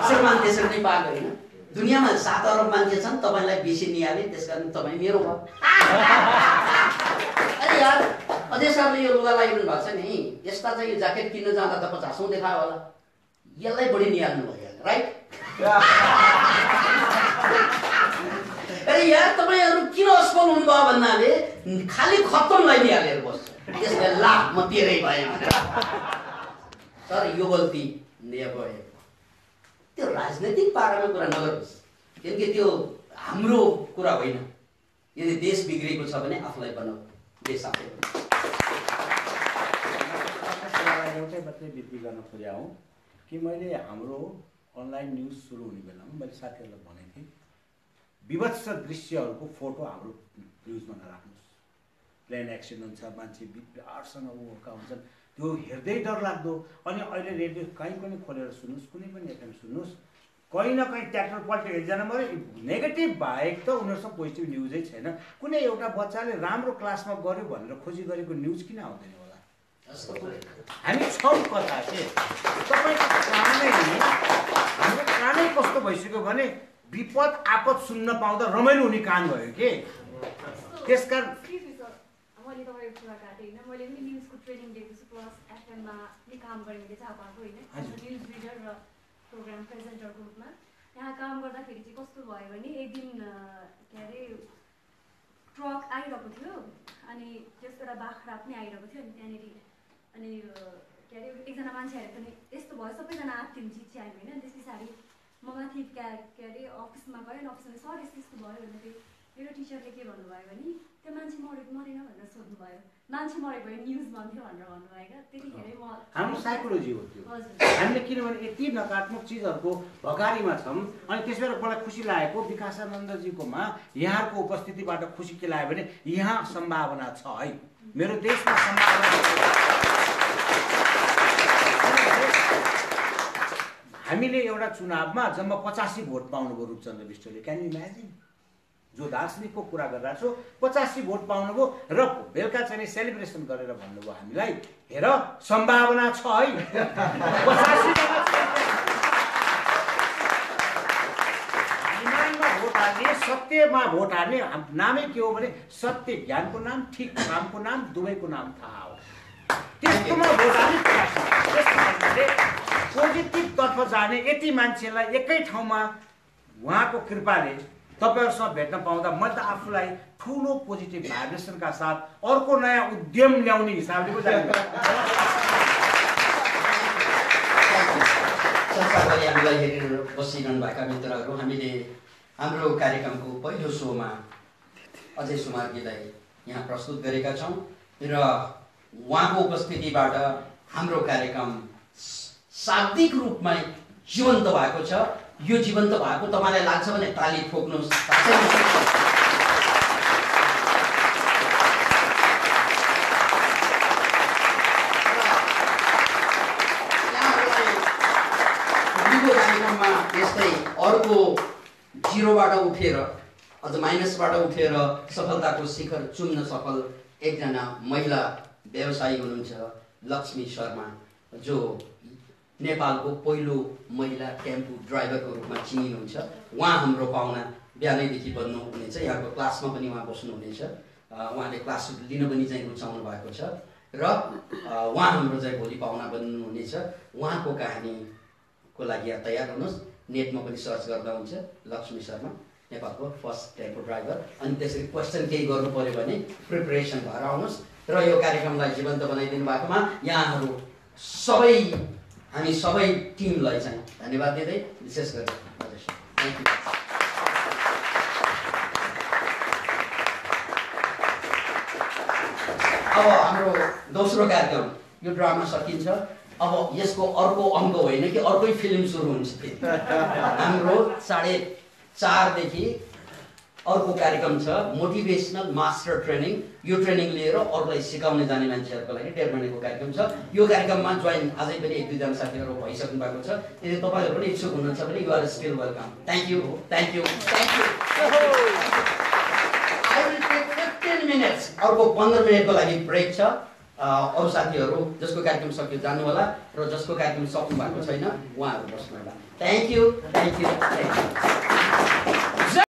श्रीमान त्यसरी नै पाएको होइन। दुनियाँमा 7 अरब मान्छे छन्, तपाईँलाई बेसी निहाले, त्यस कारण तपाईँ मेरो भयो। अरे यार, अजय सरले यो लुगा लगाइरहनु भएको छ नि, यस्ता चाहिँ यो ज्याकेट किन्न जाँदा त 50औँ देखायो होला, यसलाई बढी निहाल्नु भयो राइट। अरे यार, तपाईँहरू किन असफल हुनुभयो भन्नाले खालि खत्तमलाई निहालेर बस्छ, त्यसलाई ला म तेरै भएँ भनेर। तर यो गल्ती नेभर एभर। त्यो राजनैतिक पारामा कुरा नगर्नुहोस्, किनकि त्यो हाम्रो कुरा होइन। यदि देश बिग्रेको छ भने आफूलाई बनाऊ, देश आफै बनाऊ। एउटै मात्रै बिन्ती गर्न खोजेको हुँ कि मैले हाम्रो अनलाइन न्युज सुरु हुने बेलामा मैले साथीहरूलाई भनेको थिएँ, विभत्स दृश्यहरूको फोटो हाम्रो न्युजमा नराख्नुहोस्। प्लेन एक्सिडेन्ट हुन्छ, मान्छे बिराटसँग उका हुन्छन्, त्यो हेर्दै डर लाग्दो। अनि अहिले रेडियो कहीँ पनि खोलेर सुन्नुहोस्, कुनै पनि एफएम सुन्नुहोस्, कहीँ न कहीँ ट्र्याक्टर पल्टेर एकजना मऱ्यो, नेगेटिभ बाहेक त उनीहरूसँग पोजिटिभ न्युजै छैन। कुनै एउटा बच्चाले राम्रो क्लासमा गर्यो भनेर खोजी गरेको न्युज किन आउँदैन होला? हामी छौँ कता के? तपाईँको कामै, हाम्रो कामै कस्तो भइसक्यो भने विपद आपद सुन्न पाउँदा रमाइलो हुने काम भयो के। त्यसकारण मैले तपाईँको कुरा काटेँ होइन, मैले पनि न्युजको ट्रेनिङ दिएको छु, प्लस एफएममा पनि काम गरेँ मैले थाहा पाएको होइन, न्युज रिडर र प्रोग्राम प्रेजेन्टरको रूपमा। यहाँ काम गर्दाखेरि चाहिँ कस्तो भयो भने एक दिन के अरे ट्रक आइरहेको थियो, अनि त्यसको एउटा बाख्रा पनि आइरहेको थियो, अनि त्यहाँनिर अनि के अरे एकजना मान्छेहरू पनि यस्तो भयो, सबैजना आत्तिम चिच्यायो होइन। त्यस पछाडि म माथि के अरे अफिसमा गएँ, अनि अफिसमा सर यस्तो यस्तो भयो भन्दाखेरि मेरो टिचरले के भन्नुभयो भने त्यो मान्छे मरेको मरेन भनेर सोध्नुभयो, मान्छे मरेको भए न्युज भन्थ्यो भनेर भन्नुभयो क्या। त्यतिखेरै म हाम्रो साइकोलोजी हो त्यो। हामीले किनभने यति नकारात्मक चिजहरूको भगारीमा छौँ। अनि त्यसबाट मलाई खुसी लागेको विकासानन्दजीकोमा यहाँको उपस्थितिबाट खुसी के लाग्यो भने यहाँ सम्भावना छ है, मेरो देशमा सम्भावना छ। हामीले एउटा चुनावमा जम्मा 85 भोट पाउनुभयो रूपचन्द्र विष्टले, क्यान यु इमेजिन? जो दार्शनिकको कुरा गरिरहेको छु, 85 भोट पाउनुभयो र बेलुका चाहिँ सेलिब्रेसन गरेर भन्नुभयो हामीलाई, हेर सम्भावना छ है। 85 भोट हाल्ने, सत्यमा भोट हाल्ने नामै के हो भने सत्य ज्ञानको नाम, ठिक कामको नाम, दुवैको नाम थाहा हो। त्यस्तोमा भोट हाल्ने, पोजिटिभ तर्फ जाने यति मान्छेलाई एकै ठाउँमा उहाँको कृपाले तपाईँहरूसँग भेट्न पाउँदा मैले त आफूलाई ठुलो पोजिटिभ भाइब्रेसनका साथ अर्को नयाँ उद्यम ल्याउने हिसाबले पो जाने। संसारभरि हामीलाई हेरेर बसिरहनु भएका मित्रहरू, हामीले हाम्रो कार्यक्रमको पहिलो सोमा अजय सुमार्गीलाई यहाँ प्रस्तुत गरेका छौँ र उहाँको उपस्थितिबाट हाम्रो कार्यक्रम शाब्दिक रूपमा जीवन्त भएको छ। यो जीवन्त भएको तपाईँलाई लाग्छ भने ताली ठोक्नुहोस्। कार्यक्रममा यस्तै अर्को जिरोबाट उठेर अझ माइनसबाट उठेर सफलताको शिखर चुम्न सफल एकजना महिला व्यवसायी हुनुहुन्छ लक्ष्मी शर्मा, जो नेपालको पहिलो महिला टेम्पो ड्राइभरको रूपमा चिनिनुहुन्छ। उहाँ हाम्रो पाहुना बिहानैदेखि बन्नुहुनेछ, यहाँको क्लासमा पनि उहाँ बस्नुहुनेछ। उहाँले क्लास लिन पनि चाहिँ रुचाउनु भएको छ र उहाँ हाम्रो चाहिँ भोलि पाहुना बन्नुहुनेछ। उहाँको कहानीको लागि यहाँ तयार हुनुहोस्, नेटमा पनि सर्च गर्दा हुन्छ लक्ष्मी शर्मा नेपालको फर्स्ट टेम्पो ड्राइभर। अनि त्यसरी क्वेसन केही गर्नु पऱ्यो भने प्रिपरेसन भएर आउनुहोस् र यो कार्यक्रमलाई जीवन्त बनाइदिनु भएकोमा यहाँहरू सबै हामी सबै टिमलाई चाहिँ धन्यवाद दिँदै विशेष गरी थ्याङ्क यू। अब हाम्रो दोस्रो कार्यक्रम यो ड्रामा सकिन्छ। अब यसको अर्को अङ्क होइन कि अर्कै फिल्म सुरु हुन्छ। हाम्रो 4:30 देखि अर्को कार्यक्रम छ मोटिभेसनल मास्टर ट्रेनिङ। यो ट्रेनिङ लिएर अरूलाई सिकाउने जाने मान्छेहरूको लागि 1.5 महिनाको कार्यक्रम छ। यो कार्यक्रममा जोइन आजै पनि 1-2 जना साथीहरू भइसक्नु भएको छ। यदि तपाईँहरू पनि इच्छुक हुनुहुन्छ भने you are still welcome. Thank you thank you thank you. I will take 15 minutes. अर्को 15 मिनटको लागि ब्रेक छ। अरू साथीहरू जसको कार्यक्रम सक्यो जानु होला र जसको कार्यक्रम सक्नु भएको छैन उहाँहरू बस्नु होला। Thank you thank you thank you.